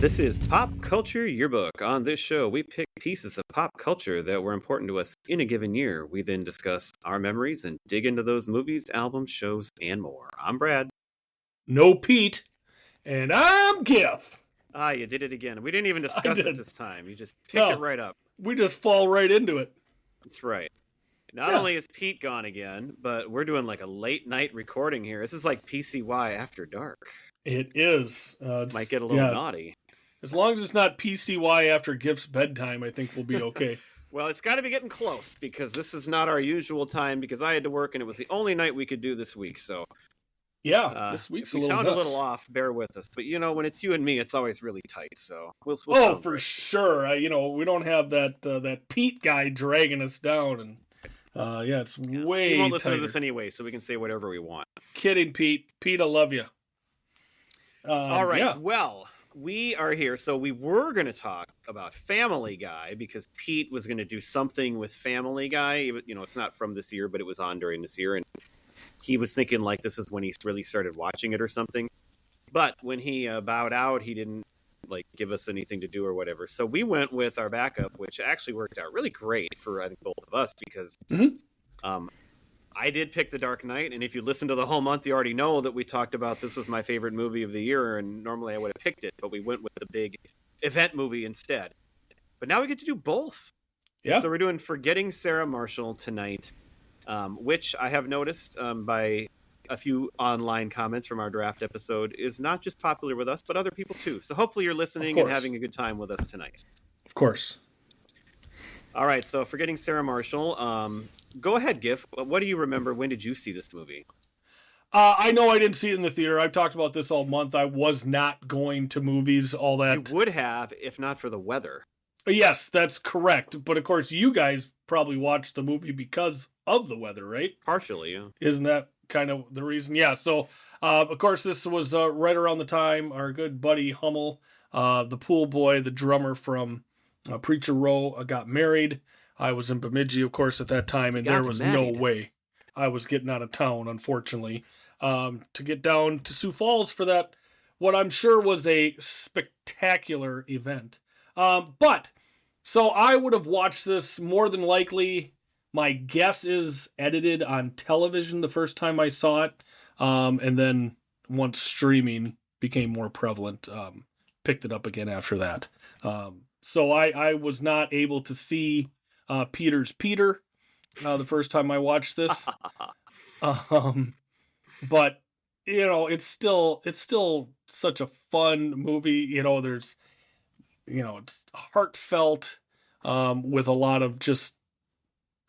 This is Pop Culture Yearbook. On this show, we pick pieces of pop culture that were important to us in a given year. We then discuss our memories and dig into those movies, albums, shows, and more. I'm Brad. No Pete. And I'm Gif. Ah, you did it again. We didn't even discuss it this time. You just picked it right up. We just fall right into it. That's right. Not only is Pete gone again, but we're doing like a late night recording here. This is like PCY After Dark. It is. Might get a little naughty. As long as it's not PCY after Gif's bedtime, I think we'll be okay. Well, it's got to be getting close because this is not our usual time because I had to work and it was the only night we could do this week. So, this week's if we sound a little off, bear with us. But, when it's you and me, it's always really tight. So, we'll for sure. We don't have that Pete guy dragging us down. And, it's way We won't listen tighter. to this anyway, so we can say whatever we want. Kidding, Pete. Pete, I love you. All right. Well, we are here. So we were going to talk about Family Guy because Pete was going to do something with Family Guy. It's not from this year, but it was on during this year. And he was thinking like this is when he really started watching it or something. But when he bowed out, he didn't give us anything to do or whatever. So we went with our backup, which actually worked out really great for I think both of us because I did pick The Dark Knight, and if you listen to the whole month, you already know that we talked about this was my favorite movie of the year, and normally I would have picked it, but we went with the big event movie instead. But now we get to do both. Yeah. So we're doing Forgetting Sarah Marshall tonight, which I have noticed by a few online comments from our draft episode is not just popular with us, but other people too. So hopefully you're listening and having a good time with us tonight. Of course. All right, so Forgetting Sarah Marshall. Go ahead, Gif. What do you remember? When did you see this movie? I know I didn't see it in the theater. I've talked about this all month. I was not going to movies, all that. You would have, if not for the weather. Yes, that's correct. But of course, you guys probably watched the movie because of the weather, right? Partially, yeah. Isn't that kind of the reason? Yeah, so of course, this was right around the time our good buddy Hummel, the pool boy, the drummer from Preacher Row, got married. I was in Bemidji, of course, at that time, and there was no way I was getting out of town, unfortunately, to get down to Sioux Falls for that, what I'm sure was a spectacular event. But, so I would have watched this more than likely. My guess is edited on television the first time I saw it, and then once streaming became more prevalent, picked it up again after that. So I was not able to see Peter's Peter the first time I watched this. But it's still such a fun movie. There's it's heartfelt with a lot of just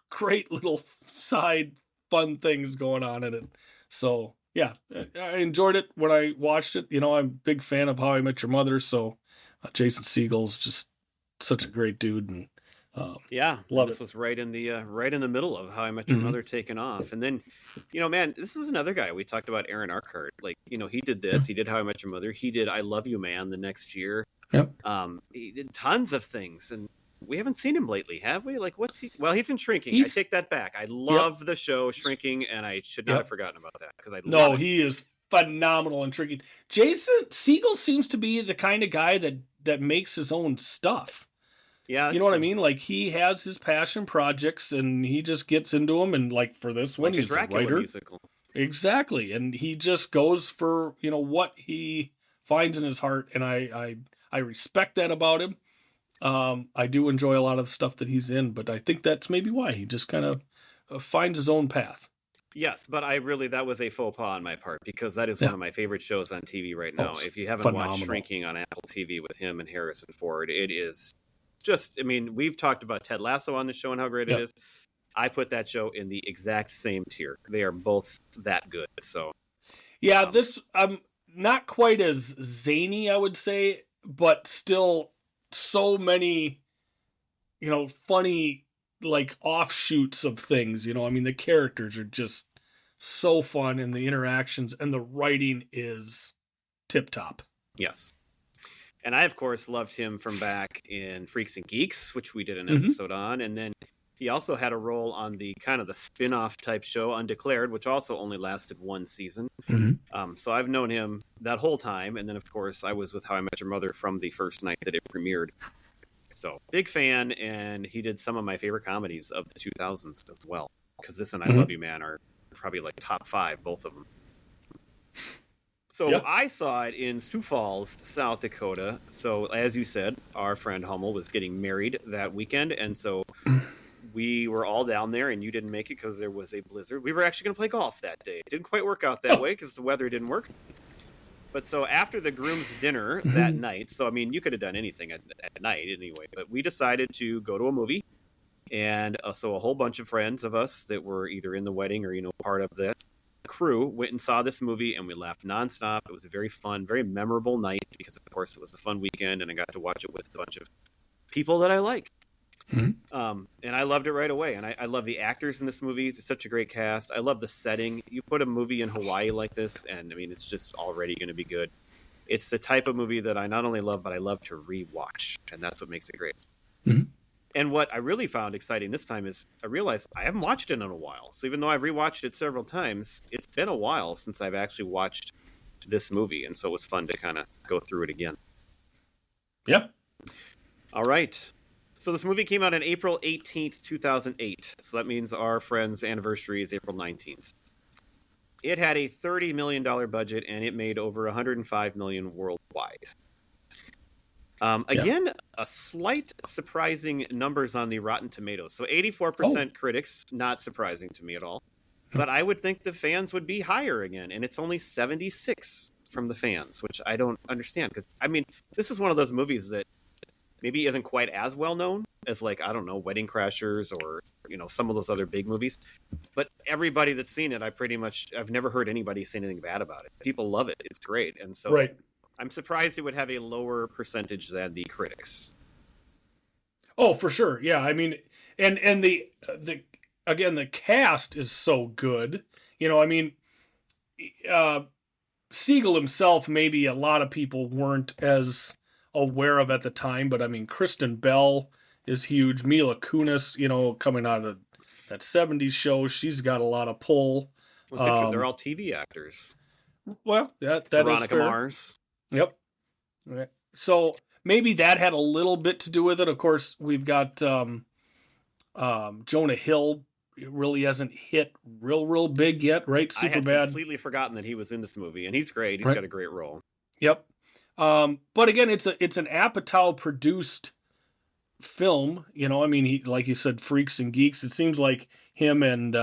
great little side fun things going on in it. So yeah, I enjoyed it when I watched it. I'm a big fan of How I Met Your Mother, so Jason Segel's just such a great dude, and love this it. was right in the middle of How I Met Your Mother taking off. And then, man, this is another guy. We talked about Aaron Eckhart. He did this. He did How I Met Your Mother. He did I Love You, Man the next year. Yep. He did tons of things, and we haven't seen him lately, have we? What's he? Well, he's in Shrinking. I take that back. I love the show Shrinking, and I should not have forgotten about that because love it. He is phenomenal in Shrinking. Jason Segel seems to be the kind of guy that makes his own stuff. Yeah, you know what I mean? He has his passion projects, and he just gets into them. And for this one, he's a writer. Musical. Exactly, and he just goes for what he finds in his heart, and I respect that about him. I do enjoy a lot of the stuff that he's in, but I think that's maybe why he just kind of finds his own path. Yes, but that was a faux pas on my part because that is one of my favorite shows on TV right now. If you haven't watched Shrinking on Apple TV with him and Harrison Ford, it is just, we've talked about Ted Lasso on the show and how great it is. I put that show in the exact same tier. They are both that good. So, this not quite as zany, I would say, but still so many, funny offshoots of things. The characters are just so fun, and the interactions and the writing is tip top. Yes. And I, of course, loved him from back in Freaks and Geeks, which we did an episode on. And then He also had a role on the kind of the spin-off type show Undeclared, which also only lasted one season. So I've known him that whole time. And then, of course, I was with How I Met Your Mother from the first night that it premiered. So big fan, and he did some of my favorite comedies of the 2000s as well. Because this and I Love You Man are probably like top 5, both of them. So I saw it in Sioux Falls, South Dakota. So as you said, our friend Hummel was getting married that weekend, and so we were all down there, and you didn't make it because there was a blizzard. We were actually going to play golf that day. It didn't quite work out that way because the weather didn't work. But so after the groom's dinner that night, so I mean, you could have done anything at night anyway, but we decided to go to a movie. And so a whole bunch of friends of us that were either in the wedding or, part of the crew went and saw this movie, and we laughed nonstop. It was a very fun, very memorable night because, of course, it was a fun weekend, and I got to watch it with a bunch of people that I like. And I loved it right away. And I love the actors in this movie. It's such a great cast. I love the setting. You put a movie in Hawaii like this, and I mean, it's just already going to be good. It's the type of movie that I not only love, but I love to rewatch, and that's what makes it great. And what I really found exciting this time is I realized I haven't watched it in a while. So even though I've rewatched it several times, it's been a while since I've actually watched this movie. And so it was fun to kind of go through it again. Yeah. All right. So this movie came out on April 18th, 2008. So that means our friend's anniversary is April 19th. It had a $30 million budget, and it made over $105 million worldwide. Again, a slight surprising numbers on the Rotten Tomatoes. So 84% critics, not surprising to me at all. But I would think the fans would be higher again, and it's only 76 from the fans, which I don't understand. Because, I mean, this is one of those movies that maybe isn't quite as well known as, like, I don't know, Wedding Crashers or, some of those other big movies. But everybody that's seen it, I've never heard anybody say anything bad about it. People love it. It's great. And so... Right. I'm surprised it would have a lower percentage than the critics. Oh, for sure. Yeah, I mean, and the cast is so good. Siegel himself, maybe a lot of people weren't as aware of at the time, but I mean, Kristen Bell is huge. Mila Kunis, coming out of that 70s show, she's got a lot of pull. Well, they're all TV actors. Well, that Veronica is fair. Mars. Yep. Okay. So maybe that had a little bit to do with it. Of course, we've got Jonah Hill. It really hasn't hit real big yet, right? Superbad. I had completely forgotten that he was in this movie, and he's great. He's got a great role. Yep. But again, it's an Apatow produced film. He, like you said, Freaks and Geeks. It seems like him and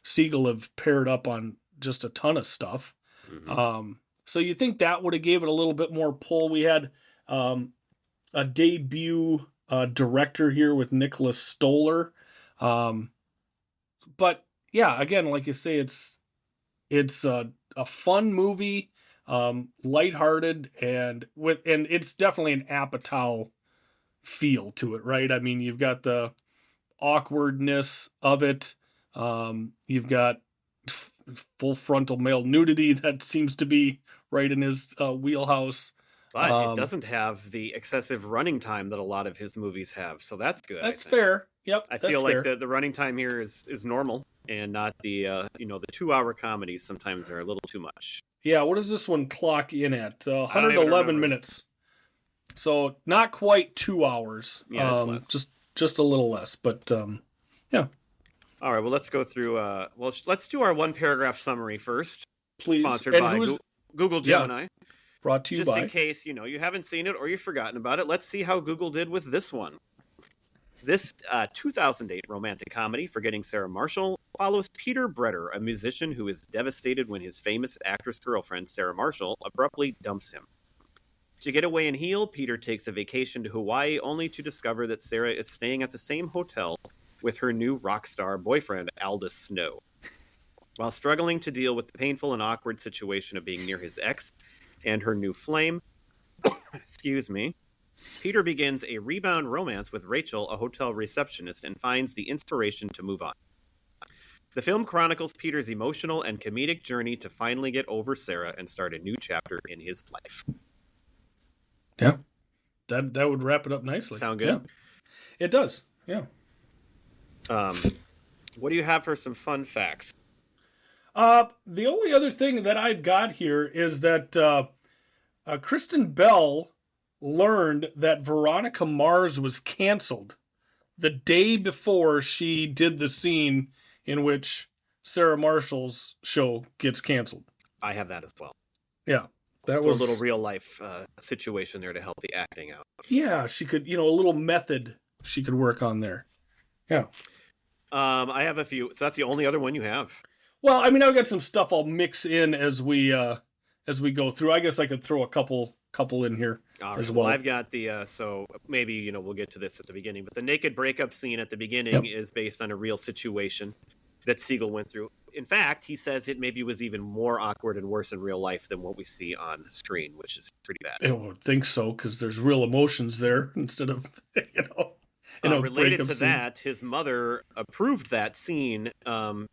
Siegel have paired up on just a ton of stuff. So you think that would have gave it a little bit more pull. We had a debut director here with Nicholas Stoller. But yeah, again, like you say, it's a fun movie, lighthearted, and it's definitely an Apatow feel to it, right? I mean, you've got the awkwardness of it. You've got full frontal male nudity that seems to be right in his wheelhouse. But it doesn't have the excessive running time that a lot of his movies have, so that's good. That's fair. Yep. I feel like the running time here is normal and not the the 2-hour comedies sometimes are a little too much. Yeah, what does this one clock in at? 111 minutes. So not quite 2 hours. Yeah, just a little less, but yeah. All right, well, let's go through. Let's do our one paragraph summary first. Please. Sponsored by Google Gemini. Yeah. Brought to you by. Just in case you haven't seen it or you've forgotten about it, let's see how Google did with this one. This 2008 romantic comedy, Forgetting Sarah Marshall, follows Peter Breder, a musician who is devastated when his famous actress girlfriend, Sarah Marshall, abruptly dumps him. To get away and heal, Peter takes a vacation to Hawaii, only to discover that Sarah is staying at the same hotel with her new rock star boyfriend, Aldous Snow. While struggling to deal with the painful and awkward situation of being near his ex and her new flame, Peter begins a rebound romance with Rachel, a hotel receptionist, and finds the inspiration to move on. The film chronicles Peter's emotional and comedic journey to finally get over Sarah and start a new chapter in his life. Yeah. That would wrap it up nicely. Sound good? Yeah. It does. Yeah. Um, what do you have for some fun facts? The only other thing that I've got here is that Kristen Bell learned that Veronica Mars was canceled the day before she did the scene in which Sarah Marshall's show gets canceled. I have that as well. Yeah. That so was a little real life situation there to help the acting out. Yeah, she could, a little method she could work on there. Yeah. I have a few. So that's the only other one you have. Well, I mean, I've got some stuff I'll mix in as we go through. I guess I could throw a couple in here as well. I've got the so maybe we'll get to this at the beginning, but the naked breakup scene at the beginning is based on a real situation that Siegel went through. In fact, he says it maybe was even more awkward and worse in real life than what we see on screen, which is pretty bad. I would think so, because there's real emotions there instead of related to that, his mother approved that scene,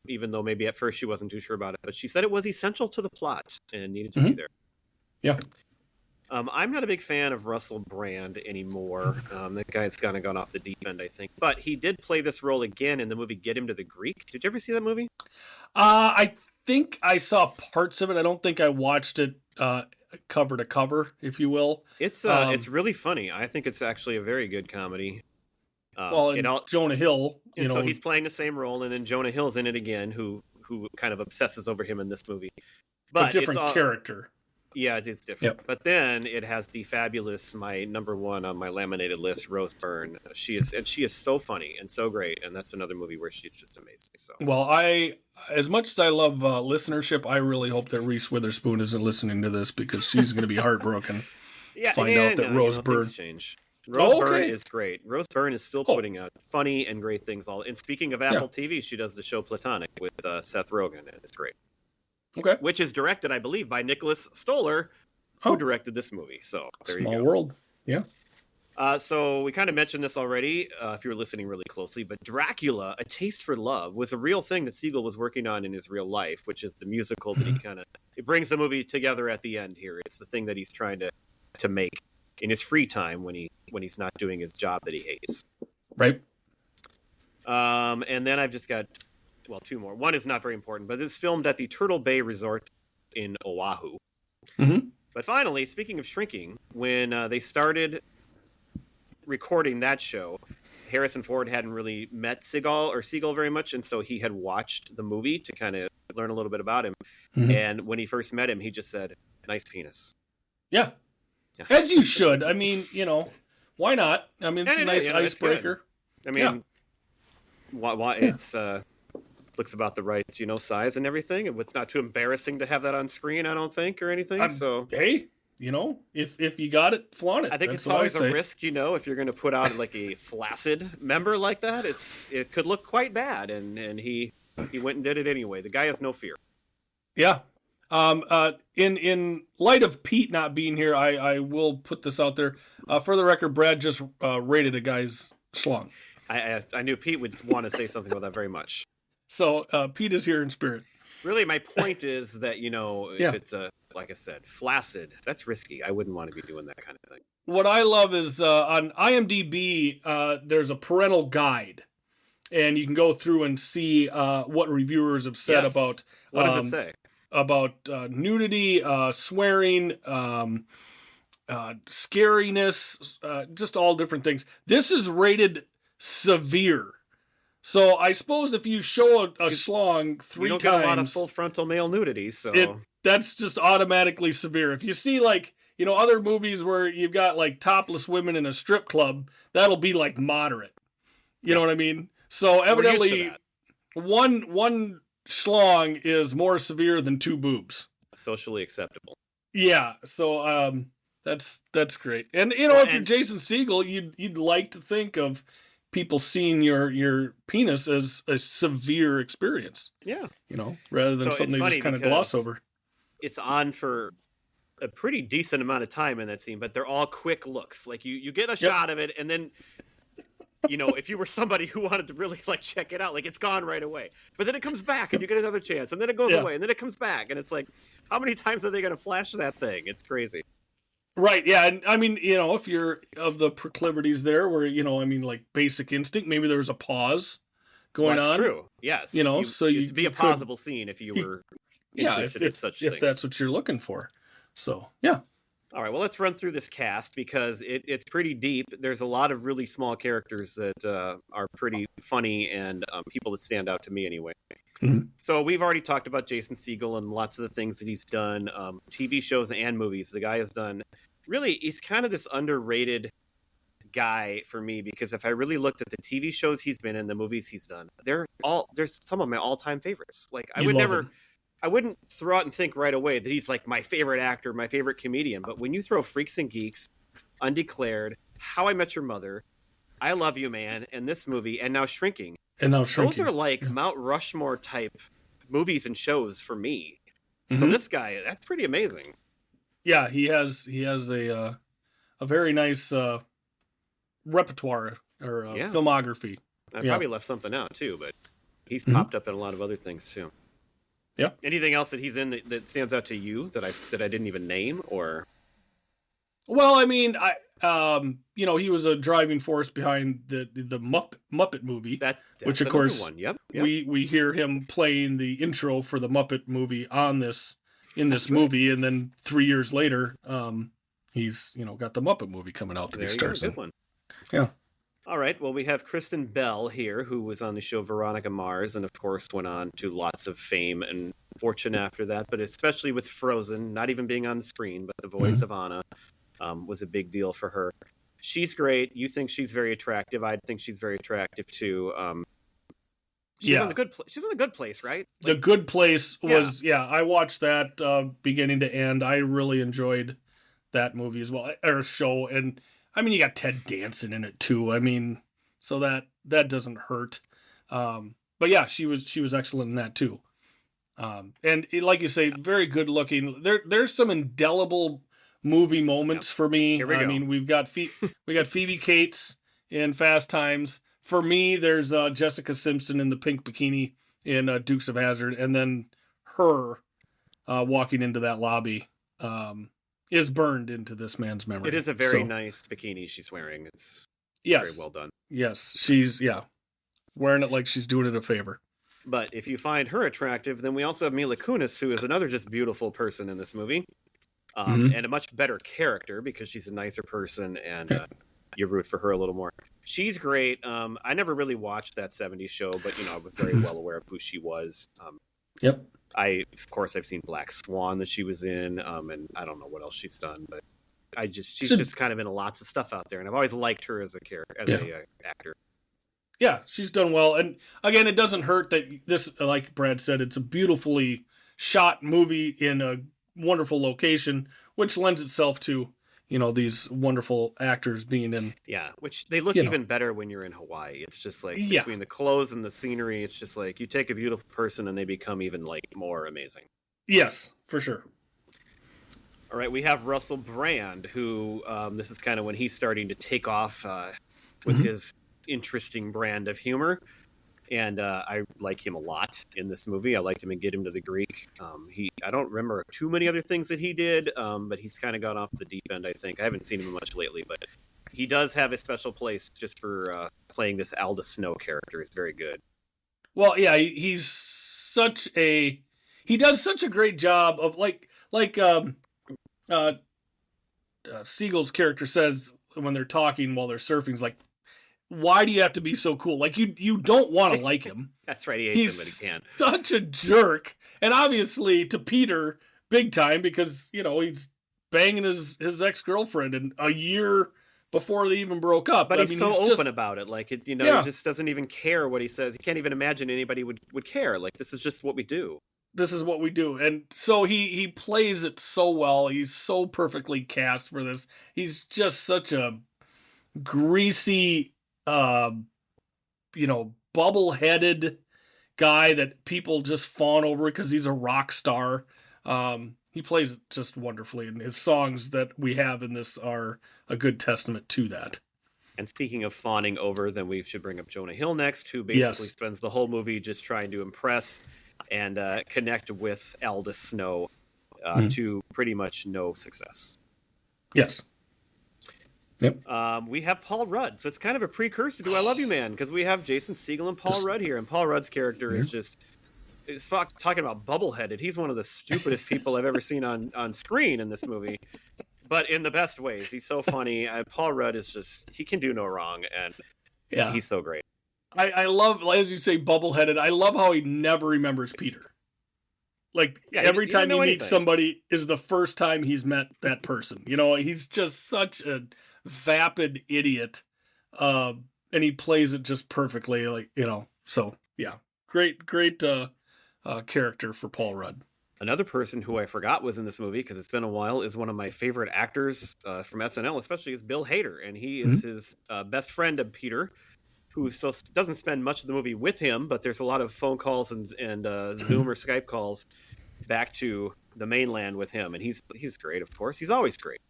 even though maybe at first she wasn't too sure about it. But she said it was essential to the plot and needed to be there. Yeah. I'm not a big fan of Russell Brand anymore. That guy's kind of gone off the deep end, I think. But he did play this role again in the movie Get Him to the Greek. Did you ever see that movie? I think I saw parts of it. I don't think I watched it cover to cover, if you will. It's really funny. I think it's actually a very good comedy. Jonah Hill, so he's playing the same role, and then Jonah Hill's in it again, who kind of obsesses over him in this movie. But a different character. Yeah, it's different. Yep. But then it has the fabulous, my number one on my laminated list, Rose Byrne. She is so funny and so great, and that's another movie where she's just amazing. So, well, as much as I love listenership, I really hope that Reese Witherspoon isn't listening to this, because she's going to be heartbroken. Find out that Rose Byrne change. Rose Byrne is great. Rose Byrne is still putting out funny and great things. And speaking of Apple TV, she does the show Platonic with Seth Rogen, and it's great. Okay. Which is directed, I believe, by Nicholas Stoller, who directed this movie. So there you go. Small world. Yeah. So we kind of mentioned this already, if you were listening really closely, but Dracula, A Taste for Love, was a real thing that Siegel was working on in his real life, which is the musical that it brings the movie together at the end here. It's the thing that he's trying to make in his free time when he's not doing his job that he hates. Right. And then I've just got, two more. One is not very important, but it's filmed at the Turtle Bay Resort in Oahu. Mm-hmm. But finally, speaking of shrinking, when they started recording that show, Harrison Ford hadn't really met Siegel very much, and so he had watched the movie to kind of learn a little bit about him. Mm-hmm. And when he first met him, he just said, "Nice penis." Yeah. As you should. I mean, why not? I mean, it's a nice icebreaker. I mean, why it's looks about the right, size and everything. And it's not too embarrassing to have that on screen, I don't think, or anything. So hey, if you got it, flaunt it. I think it's always a risk, if you're going to put out like a flaccid member like that, it could look quite bad. And he went and did it anyway. The guy has no fear. Yeah. In light of Pete not being here, I will put this out there. For the record, Brad just rated a guy's schlong. I knew Pete would want to say something about that very much. So Pete is here in spirit. Really, my point is that, if it's like I said, flaccid, that's risky. I wouldn't want to be doing that kind of thing. What I love is on IMDb, there's a parental guide. And you can go through and see what reviewers have said about... What does it say? About nudity, swearing, scariness, just all different things. This is rated severe. So I suppose if you show a schlong 3 times... You don't get a lot of full frontal male nudity, so... That's just automatically severe. If you see, other movies where you've got, topless women in a strip club, that'll be, moderate. You know what I mean? So evidently, one schlong is more severe than 2 boobs. Socially acceptable. Yeah, so that's great. And if you're Jason Siegel, you'd like to think of people seeing your penis as a severe experience. Yeah. Rather than something they just kind of gloss over. It's on for a pretty decent amount of time in that scene, but they're all quick looks. Like you get a shot of it, and then if you were somebody who wanted to really check it out, it's gone right away. But then it comes back and you get another chance, and then it goes away, and then it comes back, and it's like, how many times are they going to flash that thing? It's crazy. Right, yeah, and I mean, if you're of the proclivities there where, Basic Instinct, maybe there's a pause going on. That's true. Yes. You know, so you to be a pausable scene if you were interested in such things. If that's what you're looking for. So, yeah. All right, well, let's run through this cast because it's pretty deep. There's a lot of really small characters that are pretty funny and people that stand out to me anyway. Mm-hmm. So we've already talked about Jason Segel and lots of the things that he's done, TV shows and movies. The guy has done, really, he's kind of this underrated guy for me because if I really looked at the TV shows he's been in, the movies he's done, they're some of my all-time favorites. Like I wouldn't throw out and think right away that he's like my favorite actor, my favorite comedian. But when you throw Freaks and Geeks, Undeclared, How I Met Your Mother, I Love You Man, and this movie, and now Shrinking. Those are like Mount Rushmore type movies and shows for me. Mm-hmm. So this guy, that's pretty amazing. Yeah, he has a very nice repertoire or filmography. I probably left something out too, but he's popped up in a lot of other things too. Yeah. Anything else that he's in that stands out to you that I didn't even name, or? Well, I mean, he was a driving force behind the Muppet movie, that's which of course one. Yep. We hear him playing the intro for the Muppet movie in this movie, and then 3 years later, he's got the Muppet movie coming out that he stars in. Good one. Yeah. All right. Well, we have Kristen Bell here, who was on the show Veronica Mars, and of course went on to lots of fame and fortune after that. But especially with Frozen, not even being on the screen, but the voice of Anna was a big deal for her. She's great. You think she's very attractive. I think she's very attractive too. She's on the Good Place, right? The Good Place was I watched that beginning to end. I really enjoyed that movie as well, or show, and I mean, you got Ted Danson in it too. I mean, so that doesn't hurt. But yeah, she was excellent in that too. And like you say, very good looking. There's some indelible movie moments for me. Here we go. I mean, we got Phoebe Cates in Fast Times. For me, there's Jessica Simpson in the pink bikini in Dukes of Hazzard, and then her walking into that lobby. Is burned into this man's memory. It is a very nice bikini she's wearing. It's very well done. Yes, she's wearing it like she's doing it a favor. But if you find her attractive, then we also have Mila Kunis, who is another just beautiful person in this movie, and a much better character because she's a nicer person, and you root for her a little more. She's great. I never really watched that 70s show, but I was very well aware of who she was. Yep. Of course, I've seen Black Swan that she was in, and I don't know what else she's done, but she's just kind of in lots of stuff out there, and I've always liked her as a character, as a actor. Yeah, she's done well, and again, it doesn't hurt that this, like Brad said, it's a beautifully shot movie in a wonderful location, which lends itself to these wonderful actors being in. Yeah, which they look even better when you're in Hawaii. It's just like between the clothes and the scenery, it's just like you take a beautiful person and they become even like more amazing. Yes, for sure. All right, we have Russell Brand, who this is kind of when he's starting to take off with his interesting brand of humor. And I like him a lot in this movie. I liked him in Get Him to the Greek. I don't remember too many other things that he did, but he's kind of gone off the deep end, I think. I haven't seen him much lately, but he does have a special place just for playing this Aldous Snow character. It's very good. Well, yeah, he does such a great job of Siegel's character says when they're talking while they're surfing, is like, why do you have to be so cool? Like, you don't want to like him. That's right. He hates him, but he can. Such a jerk. And obviously to Peter, big time, because, he's banging his ex-girlfriend and a year before they even broke up. But he's open about it. Like, he just doesn't even care what he says. He can't even imagine anybody would care. Like, this is just what we do. This is what we do. And so he plays it so well. He's so perfectly cast for this. He's just such a greasy, bubble-headed guy that people just fawn over because he's a rock star. He plays it just wonderfully, and his songs that we have in this are a good testament to that. And speaking of fawning over, then we should bring up Jonah Hill next, who basically spends the whole movie just trying to impress and connect with Aldous Snow to pretty much no success. Yes. Yep. We have Paul Rudd, so it's kind of a precursor to I Love You Man, because we have Jason Segel and Paul Rudd here, and Paul Rudd's character is just talking about bubbleheaded. He's one of the stupidest people I've ever seen on screen in this movie, but in the best ways. He's so funny. Paul Rudd is just, he can do no wrong, and he's so great. I love, as you say, bubbleheaded. I love how he never remembers Peter. Like, every time he meets somebody is the first time he's met that person. You know, he's just such a vapid idiot. And he plays it just perfectly. Like, you know, so yeah. Great character for Paul Rudd. Another person who I forgot was in this movie, because it's been a while, is one of my favorite actors from SNL, especially, is Bill Hader. And he is his best friend of Peter, who still doesn't spend much of the movie with him, but there's a lot of phone calls and Zoom or Skype calls back to the mainland with him. And he's great, of course. He's always great.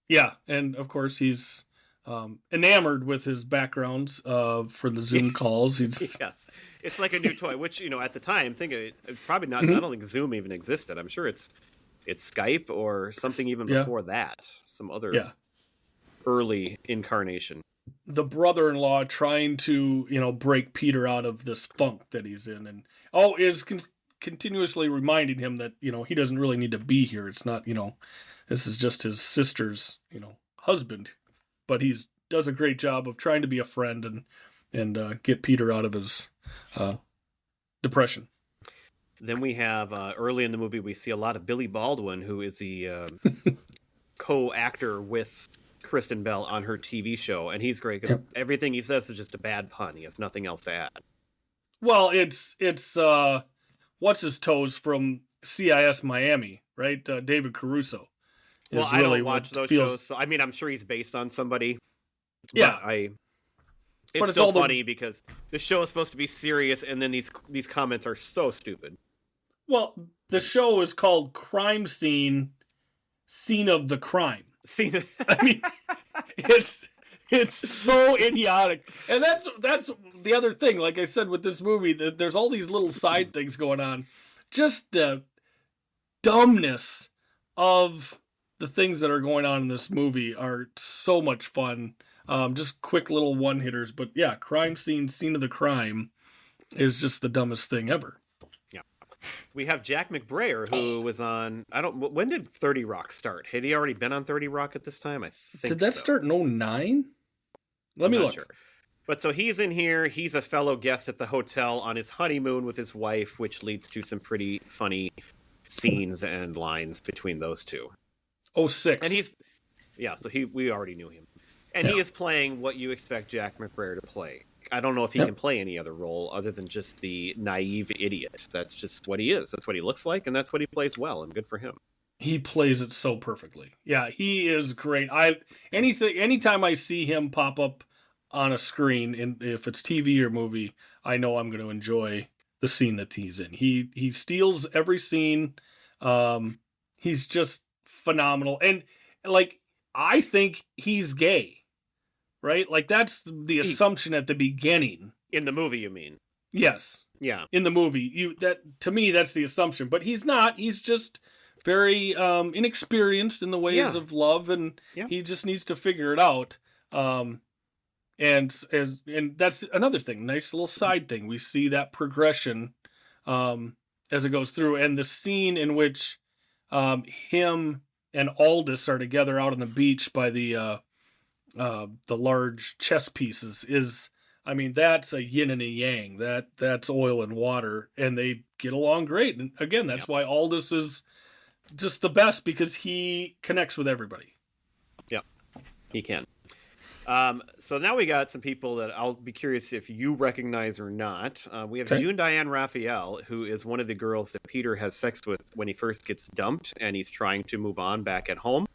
Yeah, and of course he's enamored with his backgrounds for the Zoom calls. Yes, it's like a new toy, which, you know, at the time, think of it, probably not. I don't think Zoom even existed. I'm sure it's Skype or something even before that, some other early incarnation. The brother-in-law trying to, you know, break Peter out of this funk that he's in, and is continuously reminding him that, you know, he doesn't really need to be here. It's not, you know, this is just his sister's, you know, husband. But does a great job of trying to be a friend and get Peter out of his depression. Then we have early in the movie, we see a lot of Billy Baldwin, who is the co-actor with Kristen Bell on her TV show, and he's great because everything he says is just a bad pun. He has nothing else to add. Well, it's what's his toes from CIS Miami, right? David Caruso. Well, I don't watch those shows, so I mean, I'm sure he's based on somebody. Yeah, it's still funny because the show is supposed to be serious, and then these comments are so stupid. Well, the show is called Crime Scene of the Crime. I mean, it's so idiotic, and that's the other thing. Like I said with this movie, there's all these little side things going on. Just the dumbness of the things that are going on in this movie are so much fun. Just quick little one-hitters, but yeah, Crime Scene of the Crime is just the dumbest thing ever. We have Jack McBrayer, who was on, when did 30 Rock start? Had he already been on 30 Rock at this time? I think Did that start in 2009? Let me look. Sure. But so he's in here. He's a fellow guest at the hotel on his honeymoon with his wife, which leads to some pretty funny scenes and lines between those two. 2006. And so we already knew him. And he is playing what you expect Jack McBrayer to play. I don't know if he can play any other role other than just the naive idiot. That's just what he is. That's what he looks like, and that's what he plays well, and good for him. He plays it so perfectly. Yeah, he is great. Anytime I see him pop up on a screen, and if it's TV or movie, I know I'm going to enjoy the scene that he's in. He steals every scene. He's just phenomenal. And like, I think he's gay. Right? Like, that's the assumption at the beginning. In the movie, you mean? Yes. Yeah. In the movie. To me, that's the assumption. But he's not. He's just very inexperienced in the ways of love, and he just needs to figure it out. And that's another thing. Nice little side thing. We see that progression as it goes through. And the scene in which him and Aldous are together out on the beach by the large chess pieces is, I mean, that's a yin and a yang. That's oil and water, and they get along great. And again, that's why Aldous is just the best, because he connects with everybody. Yeah, he can. So now we got some people that I'll be curious if you recognize or not. We have June Diane Raphael, who is one of the girls that Peter has sex with when he first gets dumped, and he's trying to move on back at home.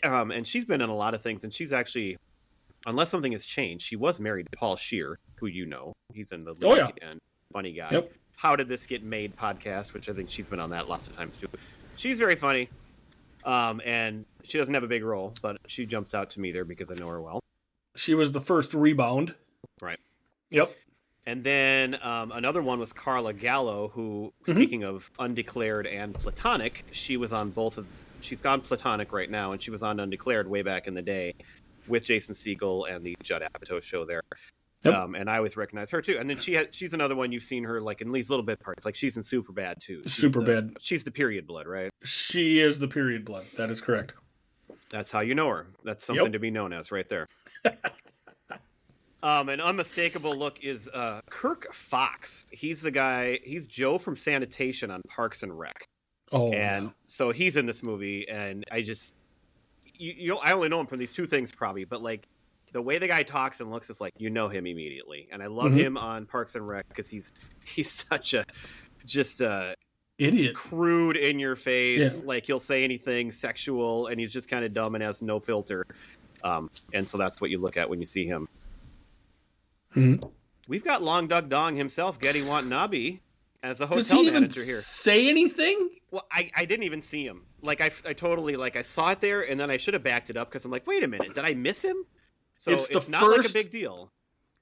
And she's been in a lot of things, and she's actually, unless something has changed, she was married to Paul Scheer, who you know. He's in the league and funny guy. Yep. How Did This Get Made podcast, which I think she's been on that lots of times too. She's very funny, and she doesn't have a big role, but she jumps out to me there because I know her well. She was the first rebound. Right. Yep. And then another one was Carla Gallo, who, speaking of undeclared and platonic, she was on both of. She's gone platonic right now, and she was on Undeclared way back in the day. with Jason Segel and the Judd Apatow show there. Yep. And I always recognize her too. And then she's another one you've seen her like in these little bit parts. Like she's in Superbad too. Superbad. She's the period blood, right? She is the period blood. That is correct. That's how you know her. That's something to be known as right there. An unmistakable look is Kirk Fox. He's the guy. He's Joe from Sanitation on Parks and Rec. Oh, and so he's in this movie, and I just, I only know him from these two things probably, but like the way the guy talks and looks is like you know him immediately, and I love him on Parks and Rec because he's such a idiot, crude, in your face, like he'll say anything sexual, and he's just kind of dumb and has no filter, and so that's what you look at when you see him. We've got Long Doug Dong himself, Getty Watanabe, as a hotel manager here. Say anything? Well, I didn't even see him. Like I totally I saw it there, and then I should have backed it up because I'm like, wait a minute, did I miss him? So it's not like a big deal.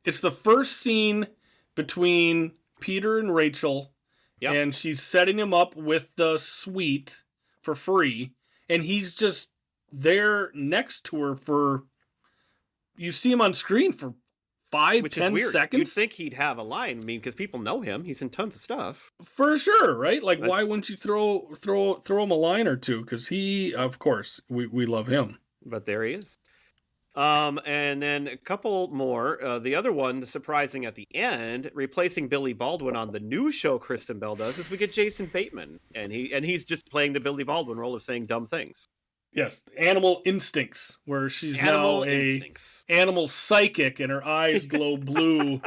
It's the first scene between Peter and Rachel, and she's setting him up with the suite for free, and he's just there next to her for. You see him on screen for 5-10 seconds. You'd think he'd have a line. I mean, because people know him. He's in tons of stuff. For sure, right? Like, why wouldn't you throw him a line or two? Because he, of course, we love him. But there he is. And then a couple more. The other one, the surprising at the end, replacing Billy Baldwin on the new show Kristen Bell does, is we get Jason Bateman, and he's just playing the Billy Baldwin role of saying dumb things. Yes, Animal Instincts, where she's now animal psychic and her eyes glow blue.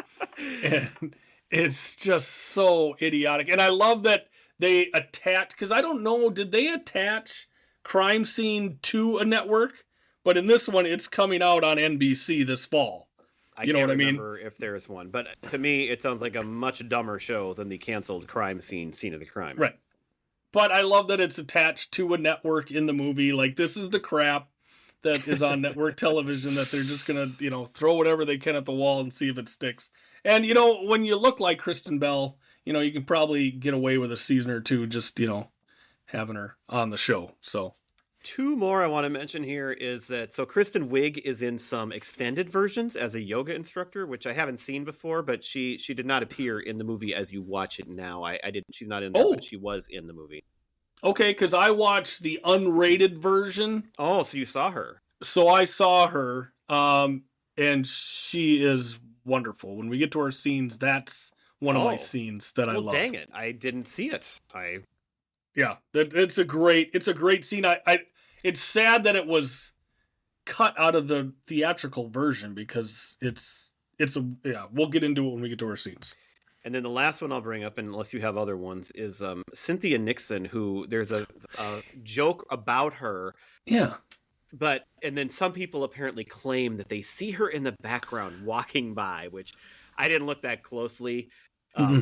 And it's just so idiotic. And I love that they attach, because I don't know, did they attach Crime Scene to a network? But in this one, it's coming out on NBC this fall. You know what I mean? I can't remember if there's one. But to me, it sounds like a much dumber show than the canceled Crime Scene, Scene of the Crime. Right. But I love that it's attached to a network in the movie. Like, this is the crap that is on network television that they're just going to, throw whatever they can at the wall and see if it sticks. And, when you look like Kristen Bell, you can probably get away with a season or two just, having her on the show. So, two more I want to mention here is that, so Kristen Wiig is in some extended versions as a yoga instructor, which I haven't seen before, but she did not appear in the movie as you watch it now. She's not in there, but she was in the movie. Okay, because I watched the unrated version. Oh, so you saw her. So I saw her, and she is wonderful. When we get to our scenes, that's one of my scenes that I love. Dang it, I didn't see it. Yeah, it's a great scene. It's sad that it was cut out of the theatrical version because we'll get into it when we get to our scenes. And then the last one I'll bring up, unless you have other ones, is Cynthia Nixon, who there's a joke about her. Yeah. And then some people apparently claim that they see her in the background walking by, which I didn't look that closely.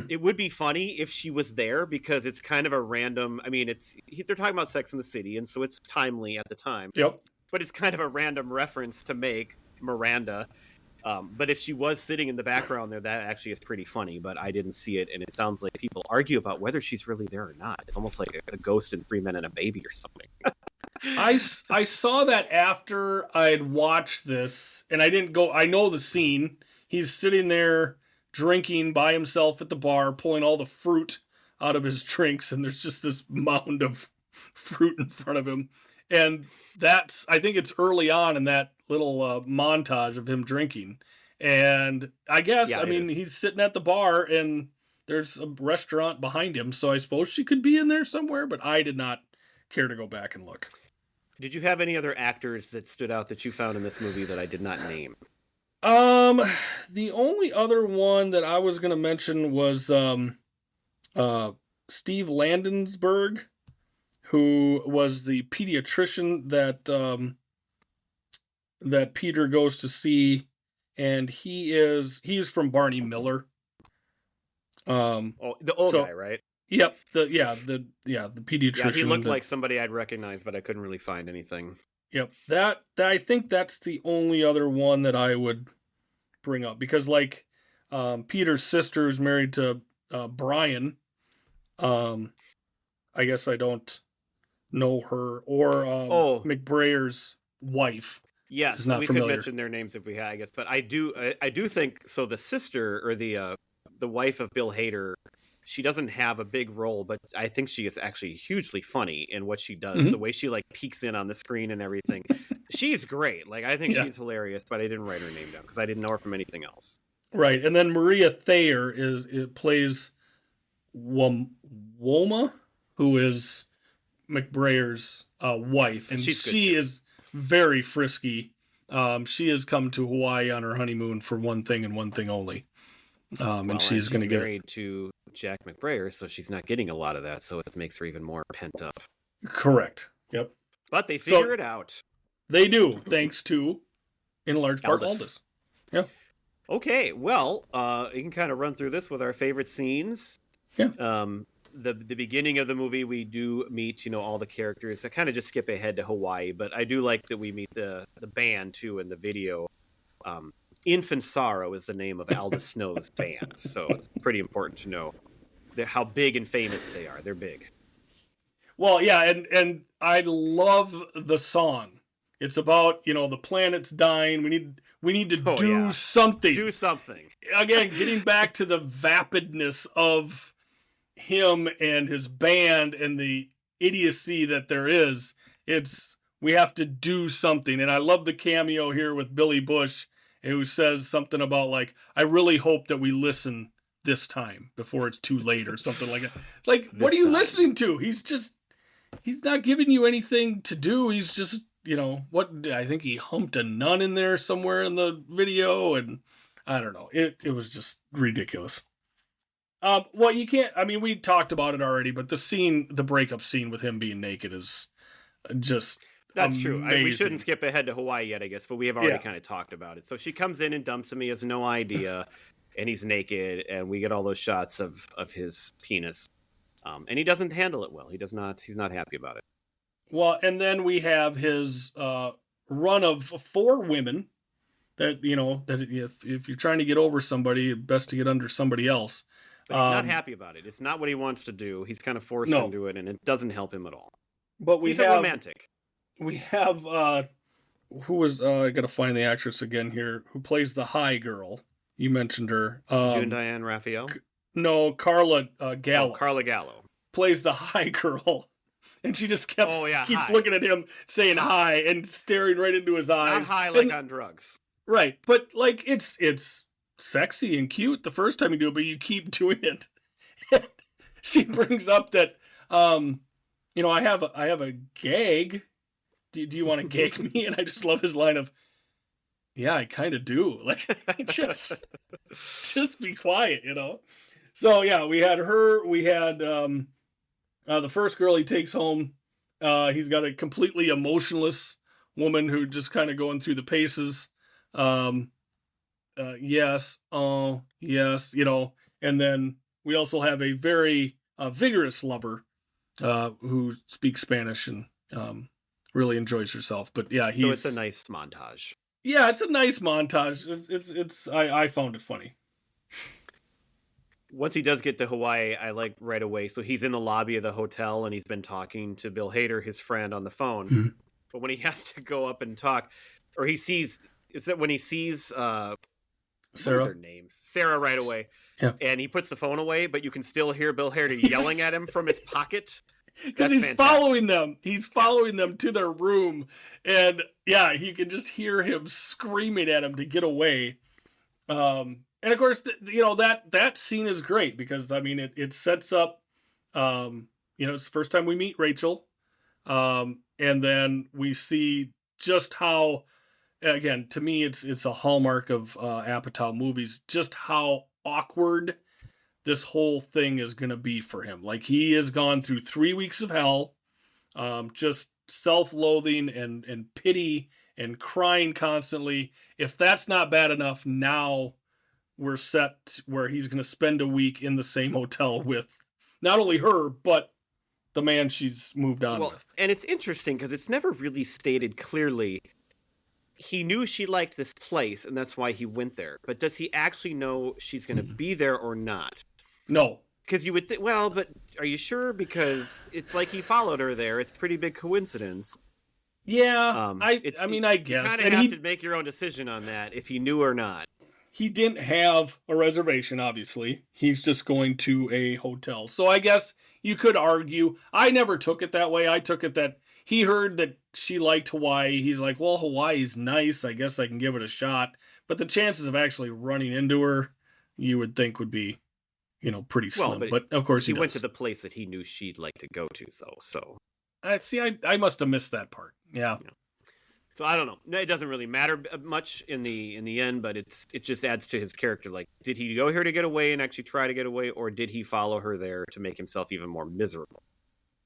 It would be funny if she was there because it's kind of a random. I mean, they're talking about Sex and the City, and so it's timely at the time. Yep. But it's kind of a random reference to make Miranda. But if she was sitting in the background there, that actually is pretty funny. But I didn't see it, and it sounds like people argue about whether she's really there or not. It's almost like a ghost in 3 Men and a Baby or something. I saw that after I'd watched this, and I didn't go. I know the scene. He's sitting there drinking by himself at the bar, pulling all the fruit out of his drinks, and there's just this mound of fruit in front of him. And I think it's early on in that little montage of him drinking. And I guess, he's sitting at the bar and there's a restaurant behind him. So I suppose she could be in there somewhere, but I did not care to go back and look. Did you have any other actors that stood out that you found in this movie that I did not name? The only other one that I was going to mention was Steve Landensberg, who was the pediatrician that Peter goes to see, and he's from Barney Miller. The old guy, right? Yep. The pediatrician. Yeah, he looked like somebody I'd recognize, but I couldn't really find anything. Yep. That I think that's the only other one that I would bring up because, like, Peter's sister is married to Brian. I guess I don't know her or McBrayer's wife. Yes, not we could familiar. mention their names if we had, I guess. But I do think so. The sister or the wife of Bill Hader, she doesn't have a big role, but I think she is actually hugely funny in what she does. The way she like peeks in on the screen and everything, she's great. Like I think she's hilarious. But I didn't write her name down because I didn't know her from anything else. Right, and then Maria Thayer plays Woma, who is McBrayer's wife, and she is very frisky. She has come to Hawaii on her honeymoon for one thing and one thing only. And she's going to get married to Jack McBrayer, so she's not getting a lot of that. So it makes her even more pent up. Correct. Yep. But they figure it out. They do, thanks to, in large part, Aldous. Yeah. Okay, well, you can kind of run through this with our favorite scenes. Yeah. The beginning of the movie, we do meet, all the characters. I kind of just skip ahead to Hawaii, but I do like that we meet the band, too, in the video. Infant Sorrow is the name of Aldous Snow's band, so it's pretty important to know how big and famous they are. They're big. Well, yeah, and I love the song. It's about, the planet's dying. We need to do something. Do something. Again, getting back to the vapidness of him and his band and the idiocy that there is. We have to do something. And I love the cameo here with Billy Bush, who says something about like, I really hope that we listen this time before it's too late or something like that. Like, what are you listening to? He's not giving you anything to do. He's just, I think he humped a nun in there somewhere in the video, and I don't know. It was just ridiculous. Well, you can't, we talked about it already, but the breakup scene with him being naked is just That's amazing. True. We shouldn't skip ahead to Hawaii yet, I guess, but we have already kind of talked about it. So she comes in and dumps him. He has no idea, and he's naked, and we get all those shots of his penis. And he doesn't handle it well. He's not happy about it. Well, and then we have his run of 4 women that, that if you're trying to get over somebody, best to get under somebody else. But he's not happy about it. It's not what he wants to do. He's kind of forced into it, and it doesn't help him at all. But he's a romantic. We have, who was, I got to find the actress again here, who plays the high girl. You mentioned her. June Diane Raphael? No, Carla Gallo. Oh, Carla Gallo. Plays the high girl. And she just keeps looking at him, saying hi, and staring right into his eyes. Not high like on drugs. Right. But, like, it's sexy and cute the first time you do it, but you keep doing it. She brings up that, I have a gag. Do you want to gag me? And I just love his line of, yeah, I kind of do. Like, just be quiet, So, yeah, we had her. We had the first girl he takes home. He's got a completely emotionless woman who just kind of going through the paces. Yes, oh, yes, and then we also have a very vigorous lover who speaks Spanish and really enjoys herself. But yeah, so it's a nice montage. Yeah, it's a nice montage. It's I found it funny. Once he does get to Hawaii, I like right away. So he's in the lobby of the hotel and he's been talking to Bill Hader, his friend, on the phone. Mm-hmm. But when he has to go up and talk, or he sees, when he sees Sarah? What are their names? Sarah right away. Yeah. And he puts the phone away, but you can still hear Bill Hader yelling at him from his pocket. Because he's following them. He's following them to their room. And yeah, you can just hear him screaming at him to get away. And of course, that scene is great because, it sets up, it's the first time we meet Rachel. And then we see just how, again, to me, it's a hallmark of Apatow movies, just how awkward this whole thing is going to be for him. Like, he has gone through 3 weeks of hell, just self-loathing and pity and crying constantly. If that's not bad enough, now we're set where he's going to spend a week in the same hotel with not only her, but the man she's moved on with. And it's interesting because it's never really stated clearly. He knew she liked this place, and that's why he went there. But does he actually know she's going to be there or not? No. Because you would think, but are you sure? Because it's like he followed her there. It's a pretty big coincidence. Yeah, I mean, I guess. You kind of have to make your own decision on that if he knew or not. He didn't have a reservation, obviously. He's just going to a hotel. So I guess you could argue. I never took it that way. I took it that he heard that she liked Hawaii. He's like, well, Hawaii's nice. I guess I can give it a shot. But the chances of actually running into her, you would think would be, pretty slim. Well, but of course he went to the place that he knew she'd like to go to, though. So I must have missed that part. Yeah. So I don't know. It doesn't really matter much in the end, but it just adds to his character. Like, did he go here to get away and actually try to get away, or did he follow her there to make himself even more miserable?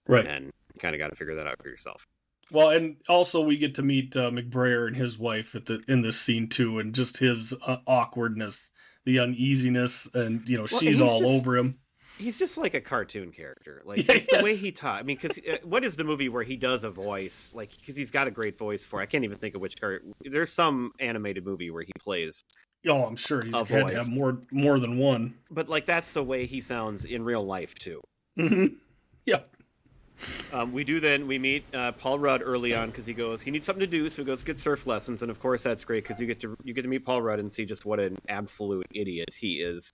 Right. And you kind of got to figure that out for yourself. Well, and also we get to meet McBrayer and his wife in this scene too, and just his awkwardness, the uneasiness, and she's all over him. He's just like a cartoon character, like the way he talks. I mean, because what is the movie where he does a voice, like, because he's got a great voice for? I can't even think of which character. There's some animated movie where he plays. Oh, I'm sure he's had to have more than one. But like that's the way he sounds in real life too. Mm-hmm. Yep. We meet Paul Rudd early on because he needs something to do, so he goes to get surf lessons, and of course that's great because you get to meet Paul Rudd and see just what an absolute idiot he is.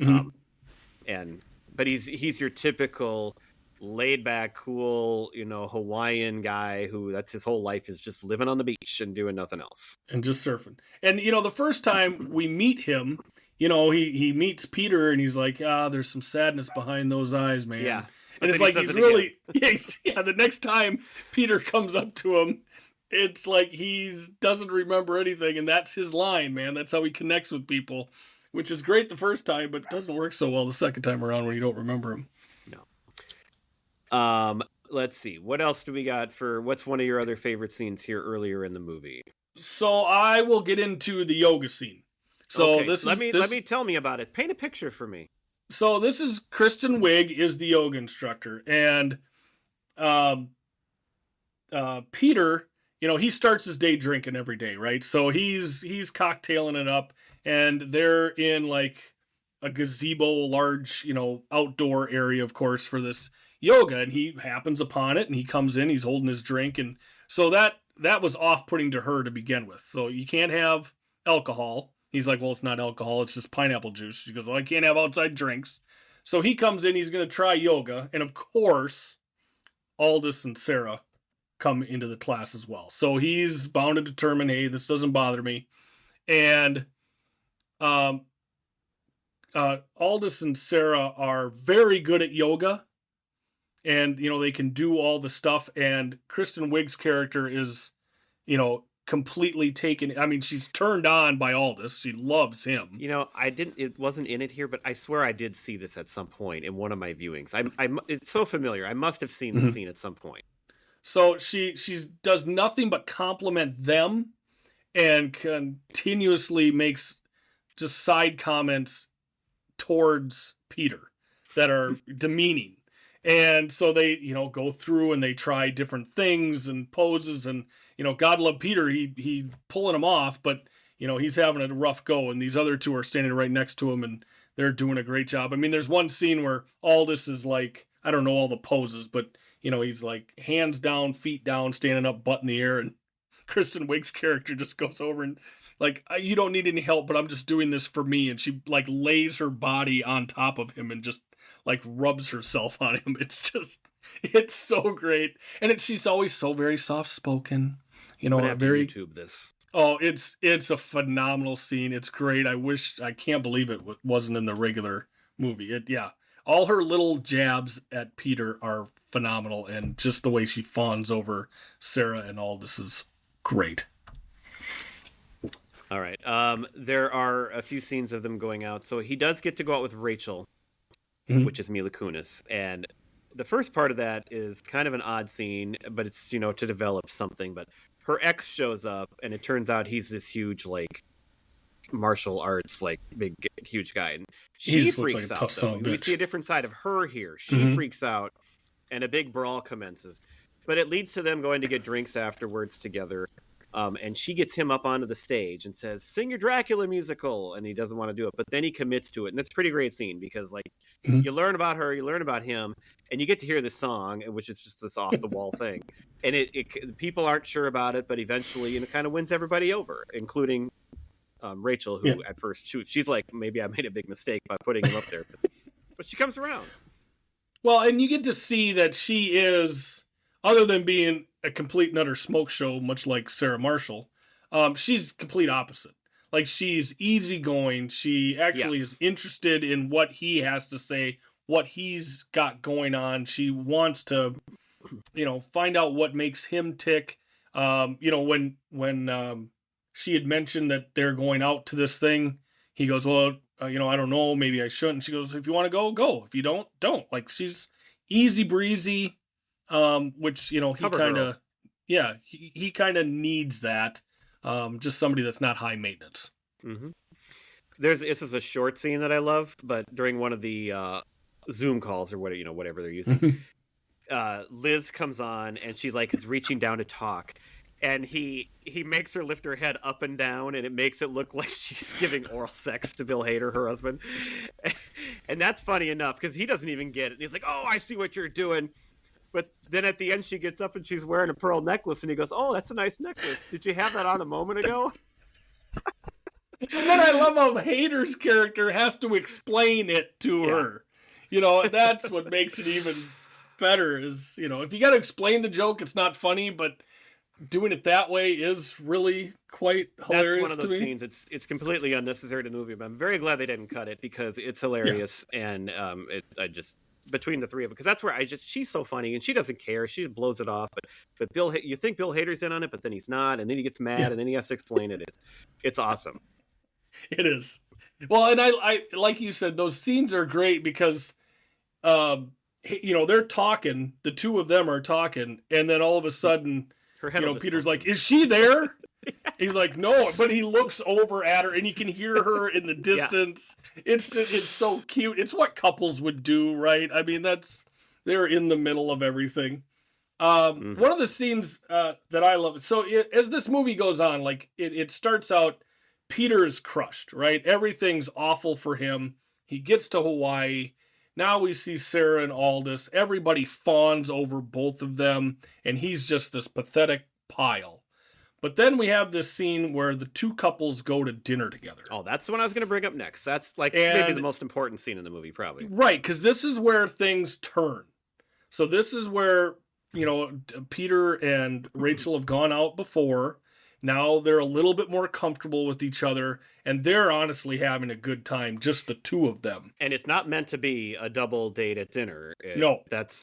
Mm-hmm. But he's your typical laid back, cool, Hawaiian guy who that's his whole life is just living on the beach and doing nothing else. And just surfing. And, the first time we meet him, he meets Peter and he's like, there's some sadness behind those eyes, man. Yeah. And it's like he's really, the next time Peter comes up to him, it's like he doesn't remember anything. And that's his line, man. That's how he connects with people. Which is great the first time, but doesn't work so well the second time around when you don't remember him. No. Let's see. What else do we got what's one of your other favorite scenes here earlier in the movie? So I will get into the yoga scene. So okay. Let me tell me about it. Paint a picture for me. So this is Kristen Wiig is the yoga instructor, and Peter, he starts his day drinking every day, right? So he's cocktailing it up. And they're in like a gazebo, large, outdoor area, of course, for this yoga. And he happens upon it and he comes in, he's holding his drink. And so that was off-putting to her to begin with. So you can't have alcohol. He's like, well, it's not alcohol, it's just pineapple juice. She goes, well, I can't have outside drinks. So he comes in, he's going to try yoga. And of course, Aldous and Sarah come into the class as well. So he's bound to determine, hey, this doesn't bother me. And Aldous and Sarah are very good at yoga, and they can do all the stuff. And Kristen Wiig's character is, completely taken. I mean, she's turned on by Aldous. She loves him. It wasn't in it here, but I swear I did see this at some point in one of my viewings. It's so familiar. I must have seen the scene at some point. So she does nothing but compliment them, and continuously makes just side comments towards Peter that are demeaning. And so they, go through and they try different things and poses, and, God love Peter. He pulling him off, but, he's having a rough go, and these other two are standing right next to him and they're doing a great job. I mean, there's one scene where Aldous is like, I don't know all the poses, but, he's like hands down, feet down, standing up, butt in the air, and Kristen Wiig's character just goes over and like, you don't need any help, but I'm just doing this for me. And she like lays her body on top of him and just like rubs herself on him. It's so great. And she's always so very soft spoken, very YouTube this. Oh, it's a phenomenal scene. It's great. I can't believe it wasn't in the regular movie. All her little jabs at Peter are phenomenal. And just the way she fawns over Sarah and Aldous is great. All right. There are a few scenes of them going out. So he does get to go out with Rachel, which is Mila Kunis. And the first part of that is kind of an odd scene, but it's, to develop something. But her ex shows up, and it turns out he's this huge, like, martial arts, like, huge guy. And she freaks out, though. We see a different side of her here. She freaks out, and a big brawl commences. But it leads to them going to get drinks afterwards together. And she gets him up onto the stage and says, "Sing your Dracula musical," and he doesn't want to do it, but then he commits to it, and it's a pretty great scene because like you learn about her, you learn about him, and you get to hear this song, which is just this off the wall thing, and it people aren't sure about it, but eventually it kind of wins everybody over, including Rachel, who at first she's like, maybe I made a big mistake by putting him up there, but she comes around. Well, and you get to see that she is, other than being a complete and utter smoke show, much like Sarah Marshall, she's complete opposite. Like, she's easygoing. She actually is interested in what he has to say, what he's got going on. She wants to, find out what makes him tick. When she had mentioned that they're going out to this thing, he goes, well, I don't know, maybe I shouldn't. She goes, if you want to go, go. If you don't, don't. Like, she's easy breezy, which, he kind of, he kind of needs that. Just somebody that's not high maintenance. Mm-hmm. This is a short scene that I love, but during one of the Zoom calls or whatever they're using, Liz comes on and she like is reaching down to talk, and he makes her lift her head up and down, and it makes it look like she's giving oral sex to Bill Hader, her husband. And that's funny enough because he doesn't even get it. He's like, "Oh, I see what you're doing." But then at the end, she gets up and she's wearing a pearl necklace, and he goes, "Oh, that's a nice necklace. Did you have that on a moment ago?" And then I love how Hader's character has to explain it to her. That's what makes it even better is, if you got to explain the joke, it's not funny, but doing it that way is really quite hilarious. That's one of those scenes. It's completely unnecessary to the movie, but I'm very glad they didn't cut it because it's hilarious. And between the three of them, because that's where she's so funny and she doesn't care. She blows it off. But you think Bill Hader's in on it, but then he's not, and then he gets mad, and then he has to explain it. It's awesome. It is. Well, and I like you said, those scenes are great because, they're talking. The two of them are talking, and then all of a sudden, Peter's like, "Is she there?" He's like, "No," but he looks over at her, and you can hear her in the distance. It's so cute. It's what couples would do, right? I mean, they're in the middle of everything. One of the scenes that I love. So as this movie goes on, like it starts out, Peter is crushed, right? Everything's awful for him. He gets to Hawaii. Now we see Sarah and Aldous. Everybody fawns over both of them, and he's just this pathetic pile. But then we have this scene where the two couples go to dinner together. Oh, that's the one I was going to bring up next. That's maybe the most important scene in the movie, probably. Right, because this is where things turn. So this is where, Peter and Rachel have gone out before. Now they're a little bit more comfortable with each other, and they're honestly having a good time, just the two of them. And it's not meant to be a double date at dinner. No. That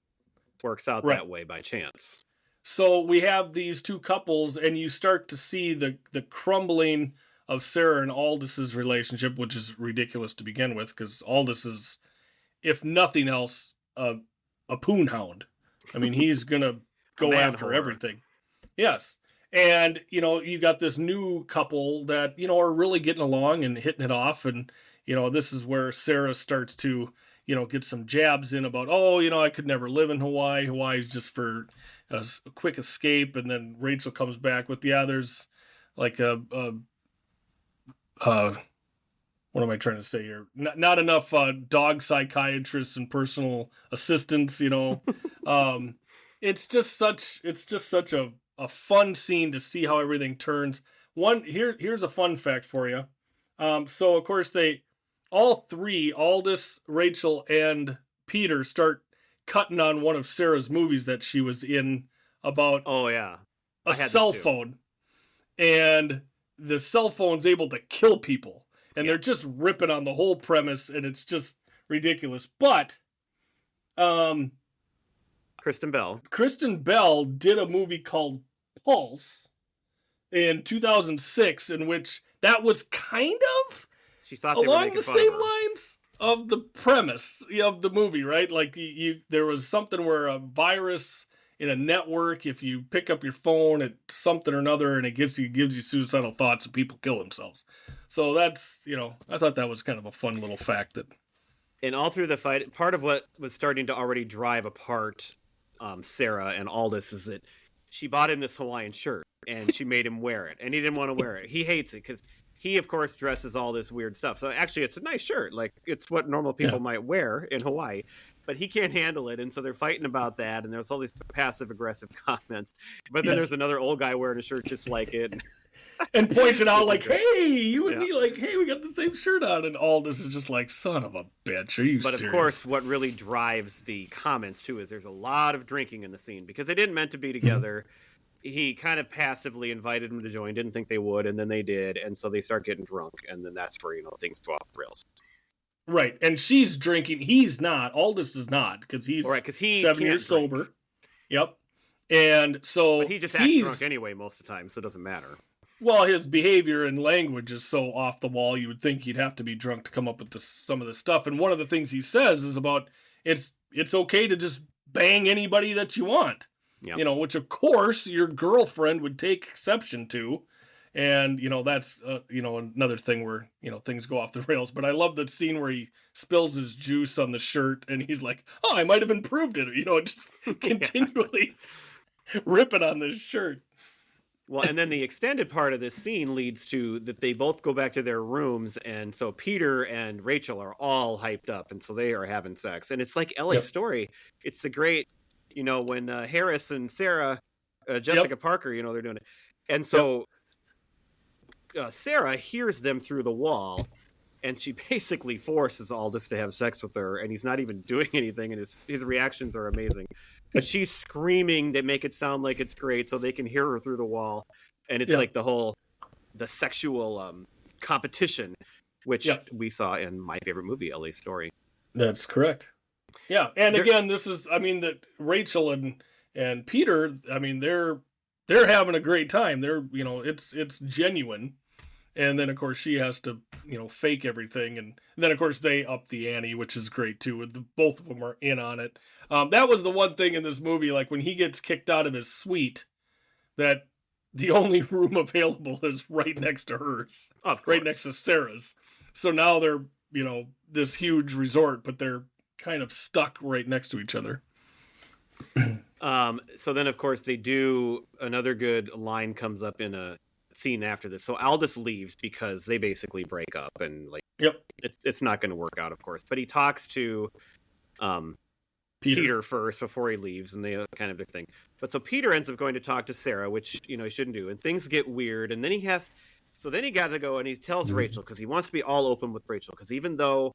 works out that way by chance. So we have these two couples, and you start to see the crumbling of Sarah and Aldous' relationship, which is ridiculous to begin with, because Aldous is, if nothing else, a poon hound. I mean, he's going to go after everything. Yes. And, you got this new couple that, are really getting along and hitting it off. And, this is where Sarah starts to, get some jabs in about, I could never live in Hawaii. Hawaii's just for a quick escape. And then Rachel comes back with, there's like what am I trying to say here? Not enough dog psychiatrists and personal assistants, It's just such a fun scene to see how everything turns. Here's a fun fact for you. So of course all three, Aldous, Rachel, and Peter, start cutting on one of Sarah's movies that she was in about a cell phone. And the cell phone's able to kill people. And they're just ripping on the whole premise, and it's just ridiculous. But Kristen Bell did a movie called Pulse in 2006, in which that was kind of she thought along the same lines of the premise of the movie, right? Like there was something where a virus in a network, if you pick up your phone at something or another, and it gives you suicidal thoughts and people kill themselves. So that's, I thought that was kind of a fun little fact that. And all through the fight, part of what was starting to already drive apart Sarah and Aldous is that she bought him this Hawaiian shirt and she made him wear it, and he didn't want to wear it. He hates it because he, of course, dresses all this weird stuff. So actually, it's a nice shirt. Like, it's what normal people might wear in Hawaii, but he can't handle it. And so they're fighting about that. And there's all these passive aggressive comments. But then there's another old guy wearing a shirt just like it. And points it out like, hey, you and me, like, hey, we got the same shirt on. And Aldous is just like, son of a bitch, are you serious? But of course, what really drives the comments, too, is there's a lot of drinking in the scene because they didn't meant to be together. He kind of passively invited them to join, didn't think they would, and then they did, and so they start getting drunk, and then that's where, things go off the rails. Right, and she's drinking. He's not. Aldous is not, because he's 7 years sober. Yep. And so... But he just acts drunk anyway most of the time, so it doesn't matter. Well, his behavior and language is so off the wall, you would think he'd have to be drunk to come up with some of this stuff. And one of the things he says is about, it's okay to just bang anybody that you want. Yep. Which of course your girlfriend would take exception to. And, that's, another thing where, things go off the rails. But I love the scene where he spills his juice on the shirt and he's like, oh, I might have improved it. Just continually ripping on this shirt. Well, and then the extended part of this scene leads to that they both go back to their rooms. And so Peter and Rachel are all hyped up. And so they are having sex. And it's like LA Story. It's the great... when Harris and Sarah, Jessica Parker, they're doing it. And so Sarah hears them through the wall, and she basically forces Aldous to have sex with her, and he's not even doing anything, and his reactions are amazing. But she's screaming. They make it sound like it's great, so they can hear her through the wall. And it's like the sexual competition, which we saw in my favorite movie, LA Story. That's correct. Yeah, and again, this is, that Rachel and Peter, they're having a great time. They're, it's genuine. And then, of course, she has to, fake everything. And then, of course, they up the ante, which is great, too. Both of them are in on it. That was the one thing in this movie, like when he gets kicked out of his suite, that the only room available is right next to hers. Right next to Sarah's. So now they're, this huge resort, but they're kind of stuck right next to each other. So then, of course, they do another good line comes up in a scene after this. So Aldous leaves because they basically break up, and it's not going to work out, of course. But he talks to Peter first before he leaves, and they kind of their thing. But so Peter ends up going to talk to Sarah, which he shouldn't do, and things get weird. And then he got to go, and he tells Rachel because he wants to be all open with Rachel because even though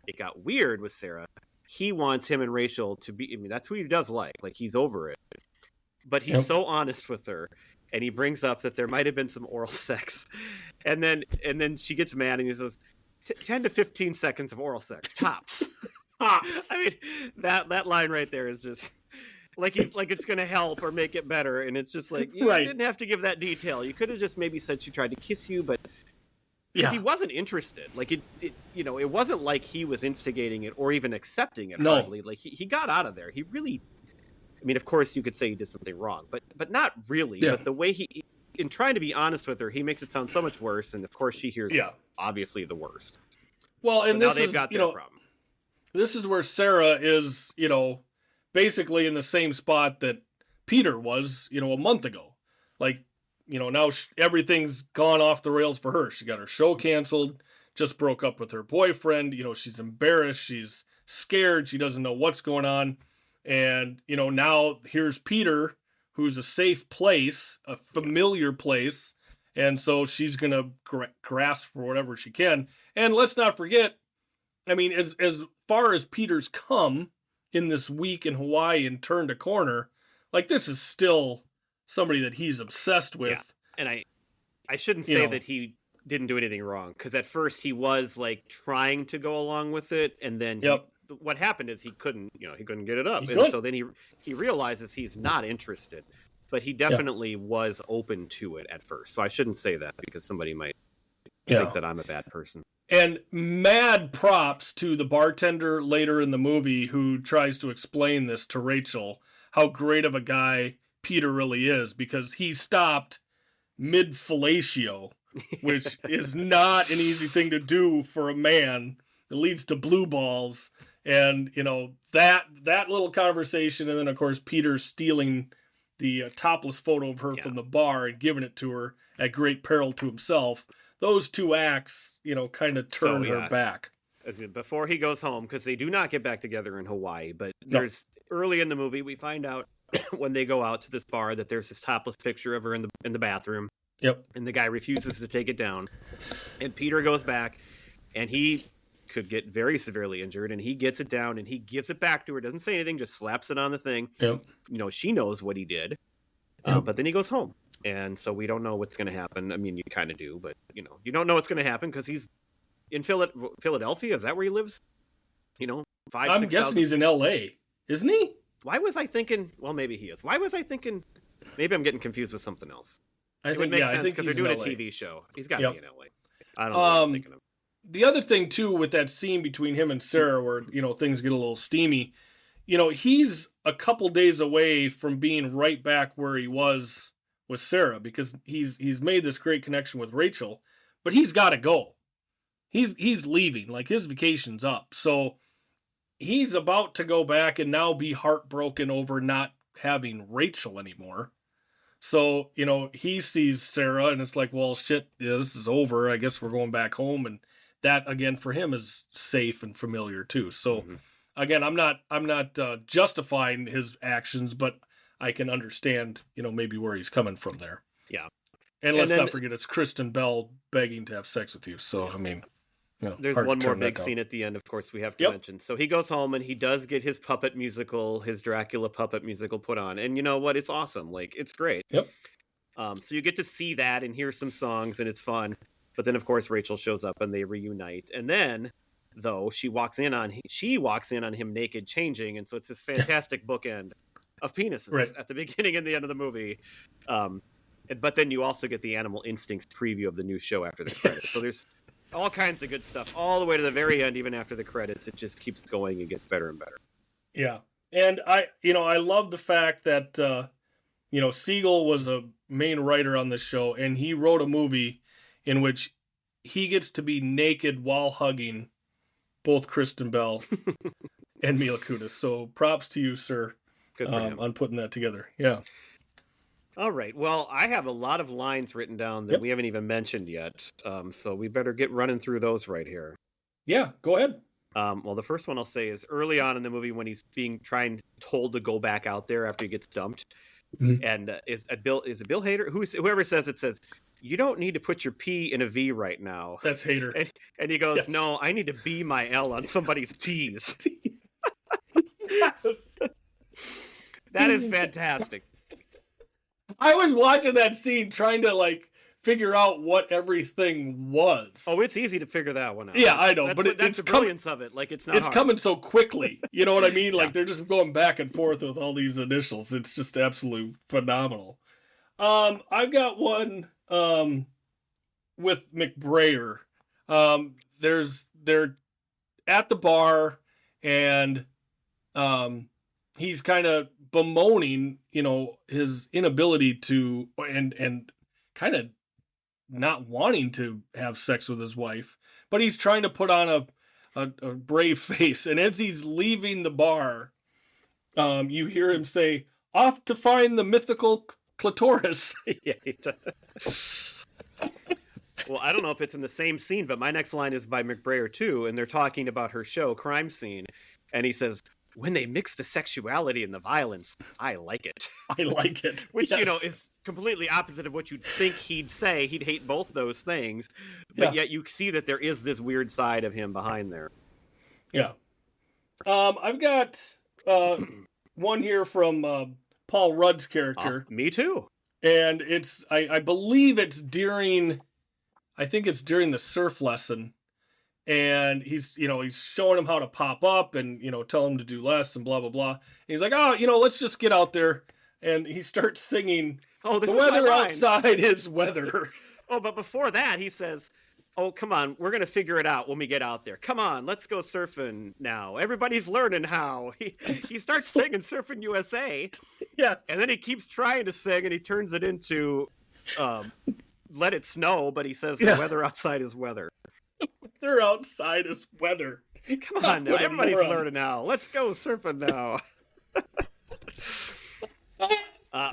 it got weird with Sarah, he wants him and Rachel to be, that's who he does like he's over it. But he's so honest with her, and he brings up that there might have been some oral sex. And then she gets mad and he says, 10 to 15 seconds of oral sex, tops. That line right there is just like it's going to help or make it better. And it's just like, you didn't have to give that detail. You could have just maybe said she tried to kiss you, but because he wasn't interested. Like it wasn't like he was instigating it or even accepting it. No. Hardly. Like he got out of there. He really, of course you could say he did something wrong, but not really. Yeah. But the way he, in trying to be honest with her, he makes it sound so much worse. And of course she hears obviously the worst. Well, and so now they've got their problem. This is where Sarah is, basically in the same spot that Peter was, a month ago. Like, now everything's gone off the rails for her. She got her show canceled, just broke up with her boyfriend. She's embarrassed. She's scared. She doesn't know what's going on. And, now here's Peter, who's a safe place, a familiar place. And so she's going to grasp for whatever she can. And let's not forget, as far as Peter's come in this week in Hawaii and turned a corner, like this is still somebody that he's obsessed with. Yeah. And I shouldn't say that he didn't do anything wrong, because at first he was like trying to go along with it, and then what happened is he couldn't get it up, and so then he realizes he's not interested, but he definitely was open to it at first. So I shouldn't say that, because somebody might think that I'm a bad person. And mad props to the bartender later in the movie who tries to explain this to Rachel, how great of a guy Peter really is, because he stopped mid-fellatio, which is not an easy thing to do for a man. It leads to blue balls. And, that little conversation, and then, of course, Peter stealing the topless photo of her from the bar and giving it to her at great peril to himself. Those two acts, kind of turn her back. Before he goes home, because they do not get back together in Hawaii, but there's early in the movie we find out when they go out to this bar that there's this topless picture of her in the bathroom. Yep. And the guy refuses to take it down. And Peter goes back, and he could get very severely injured, and he gets it down and he gives it back to her, doesn't say anything, just slaps it on the thing. Yep. She knows what he did. But then he goes home. And so we don't know what's going to happen. I mean, you kind of do, but you don't know what's going to happen because he's in Philadelphia. Is that where he lives? 5,000. I'm guessing he's in LA, isn't he? Why was I thinking? Well, maybe he is. Why was I thinking? Maybe I'm getting confused with something else. It would make sense because they're doing a TV show. He's got to be in LA. I don't know what I'm thinking of. The other thing too with that scene between him and Sarah, where things get a little steamy, he's a couple days away from being right back where he was with Sarah because he's made this great connection with Rachel, but he's got to go. He's leaving, like his vacation's up, so he's about to go back and now be heartbroken over not having Rachel anymore. So, he sees Sarah and it's like, well, shit, this is over. I guess we're going back home. And that, again, for him is safe and familiar too. So, again, I'm not justifying his actions, but I can understand, maybe where he's coming from there. Yeah. And let's not forget, it's Kristen Bell begging to have sex with you. So, I mean... there's one more big scene at the end, of course, we have to mention. So he goes home and he does get his his Dracula puppet musical put on. And you know what? It's awesome. Like, it's great. Yep. So you get to see that and hear some songs and it's fun. But then, of course, Rachel shows up and they reunite. And then, though, she walks in on him naked changing. And so it's this fantastic bookend of penises at the beginning and the end of the movie. But then you also get the Animal Instincts preview of the new show after the credits. So there's all kinds of good stuff all the way to the very end. Even after the credits, it just keeps going and gets better and better. Yeah. And I love the fact that, Siegel was a main writer on this show, and he wrote a movie in which he gets to be naked while hugging both Kristen Bell and Mila Kunis. So props to you, sir, good for him on putting that together. Yeah. All right. Well, I have a lot of lines written down that we haven't even mentioned yet. So we better get running through those right here. Yeah, go ahead. Well, the first one I'll say is early on in the movie when he's told to go back out there after he gets dumped. Mm-hmm. And is it Bill Hader? Whoever says it says, you don't need to put your P in a V right now. That's Hader. And he goes, no, I need to B my L on somebody's T's. That is fantastic. I was watching that scene trying to figure out what everything was. Oh, it's easy to figure that one out. Yeah, I know, that's the brilliance of it. It's not. It's hard. Coming so quickly. You know what I mean? They're just going back and forth with all these initials. It's just absolutely phenomenal. I've got one with McBrayer. They're at the bar and he's kind of bemoaning, his inability to and kind of not wanting to have sex with his wife, but he's trying to put on a brave face. And as he's leaving the bar, you hear him say, "Off to find the mythical clitoris." Yeah, he does. Well, I don't know if it's in the same scene, but my next line is by McBrayer too, and they're talking about her show, Crime Scene, and he says, when they mix the sexuality and the violence, I like it. I like it. Which, is completely opposite of what you'd think he'd say. He'd hate both those things. But yet you see that there is this weird side of him behind there. Yeah. I've got one here from Paul Rudd's character. Me too. And it's, I believe it's during the surf lesson. And he's showing him how to pop up and, tell him to do less and blah, blah, blah. And he's like, let's just get out there. And he starts singing, the weather outside is weather. Oh, but before that, he says, oh, come on, we're going to figure it out when we get out there. Come on, let's go surfing now. Everybody's learning how. He starts singing Surfing USA. Yes. And then he keeps trying to sing and he turns it into Let It Snow, but he says the weather outside is weather. Weather outside is weather. Come on now, everybody's learning now. Let's go surfing now.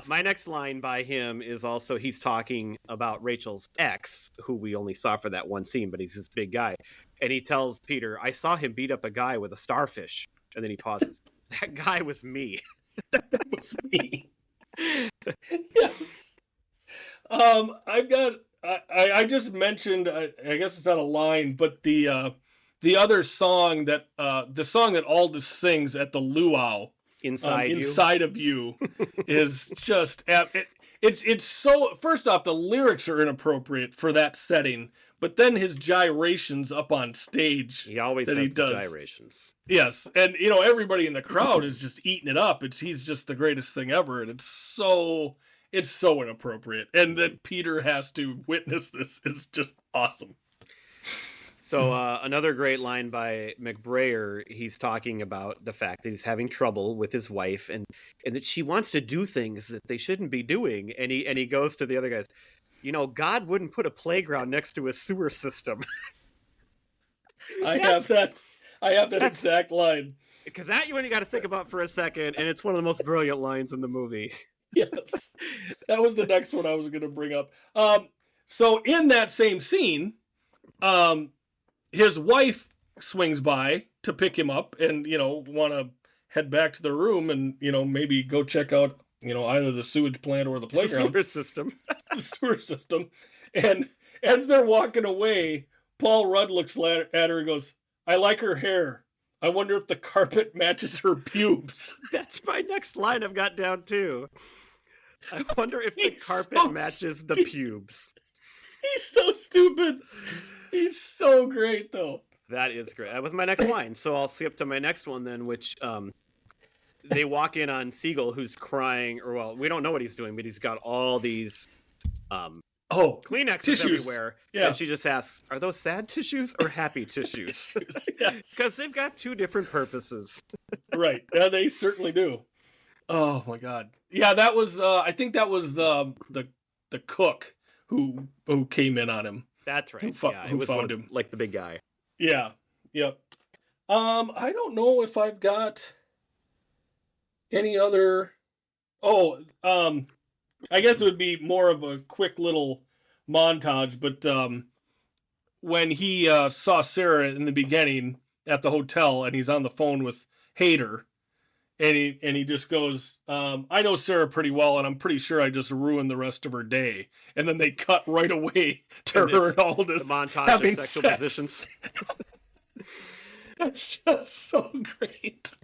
My next line by him is also, he's talking about Rachel's ex, who we only saw for that one scene, but he's this big guy. And he tells Peter, I saw him beat up a guy with a starfish. And then he pauses. That guy was me. That was me. Yes. I've got, I just mentioned, I guess it's not a line, but the other song that, the song that Aldous sings at the luau, Inside of You, is just, it's so, first off, the lyrics are inappropriate for that setting, but then his gyrations up on stage. He always has the gyrations. Yes, and everybody in the crowd is just eating it up. He's just the greatest thing ever, and it's so inappropriate. And that Peter has to witness this is just awesome. So another great line by McBrayer, he's talking about the fact that he's having trouble with his wife and that she wants to do things that they shouldn't be doing. And he goes to the other guys, God wouldn't put a playground next to a sewer system. I have that exact line. Because that one you got to think about for a second, and it's one of the most brilliant lines in the movie. Yes. That was the next one I was going to bring up. So in that same scene, his wife swings by to pick him up and, want to head back to the room and, maybe go check out, either the sewage plant or the playground. The sewer system. The sewer system. And as they're walking away, Paul Rudd looks at her and goes, I like her hair. I wonder if the carpet matches her pubes. That's my next line I've got down too. I wonder if the carpet matches the pubes. He's so stupid. He's so great, though. That is great. That was my next line. So I'll skip to my next one then, which they walk in on Siegel, who's crying, or well, we don't know what he's doing, but he's got all these Kleenexes tissues everywhere. Yeah. And she just asks, are those sad tissues or happy tissues? Because they've got two different purposes. Right. Yeah, they certainly do. Oh my God. Yeah, that was I think that was the cook who came in on him. That's right. Who was found him. Like the big guy. Yeah. Yep. I don't know if I've got any other. I guess it would be more of a quick little montage, but when he saw Sarah in the beginning at the hotel and he's on the phone with Hader, and he just goes, I know Sarah pretty well, and I'm pretty sure I just ruined the rest of her day. And then they cut right away to her and Aldous the montage having of sexual positions. That's just so great.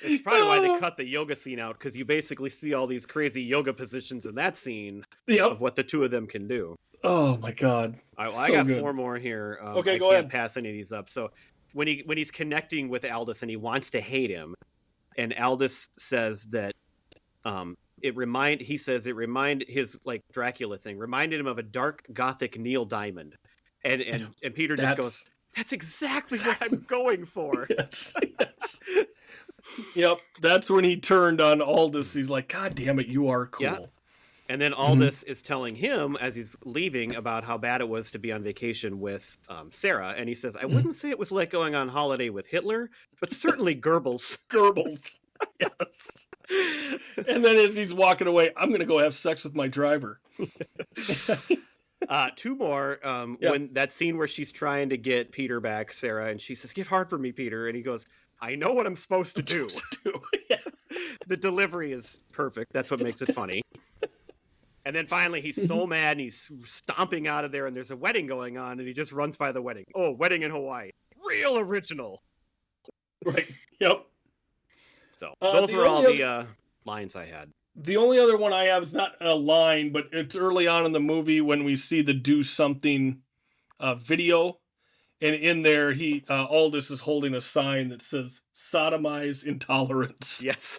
It's probably why they cut the yoga scene out, because you basically see all these crazy yoga positions in that scene of what the two of them can do. Oh my God! All right, well, I got four more here. Okay, go ahead. I can't pass any of these up. So when he's connecting with Aldous and he wants to hate him, and Aldous says that his like Dracula thing reminded him of a dark gothic Neil Diamond, and Peter just goes, that's exactly what I'm going for. Yes. Yep, that's when he turned on Aldous. He's like, God damn it, you are cool. Yeah. And then Aldous is telling him as he's leaving about how bad it was to be on vacation with Sarah. And he says, I wouldn't say it was like going on holiday with Hitler, but certainly Goebbels. Goebbels. Yes. And then as he's walking away, I'm going to go have sex with my driver. Two more. When that scene where she's trying to get Peter back, Sarah, and she says, get hard for me, Peter. And he goes, I know what I'm supposed to do. Yeah. The delivery is perfect. That's what makes it funny. And then finally, he's so mad and he's stomping out of there, and there's a wedding going on, and he just runs by the wedding. Oh, wedding in Hawaii. Real original. Right. Yep. So those were all the lines I had. The only other one I have is not a line, but it's early on in the movie when we see the Do Something video. And in there, Aldous is holding a sign that says "Sodomize intolerance." Yes,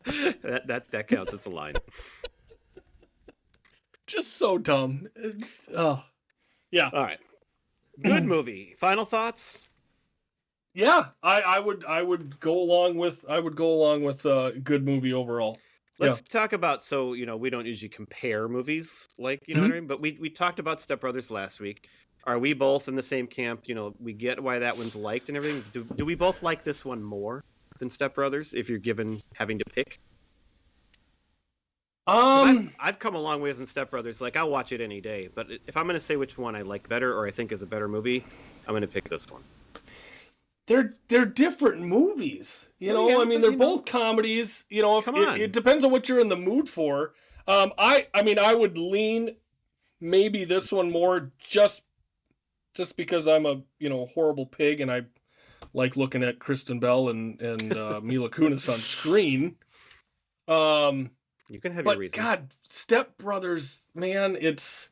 that counts as a line. Just so dumb. Yeah. All right. Good movie. Final thoughts? Yeah, I would go along with a good movie overall. Let's talk about, so we don't usually compare movies like what I mean, but we talked about Step Brothers last week. Are we both in the same camp? We get why that one's liked and everything. Do we both like this one more than Step Brothers if you're having to pick? I've come a long ways in Step Brothers. Like, I'll watch it any day. But if I'm going to say which one I like better or I think is a better movie, I'm going to pick this one. They're different movies, you know. Yeah, I mean, they're both comedies. You know, it depends on what you're in the mood for. I mean, I would lean maybe this one more just because I'm a horrible pig and I like looking at Kristen Bell and Mila Kunis on screen. You can have your reasons. God, Step Brothers, man, it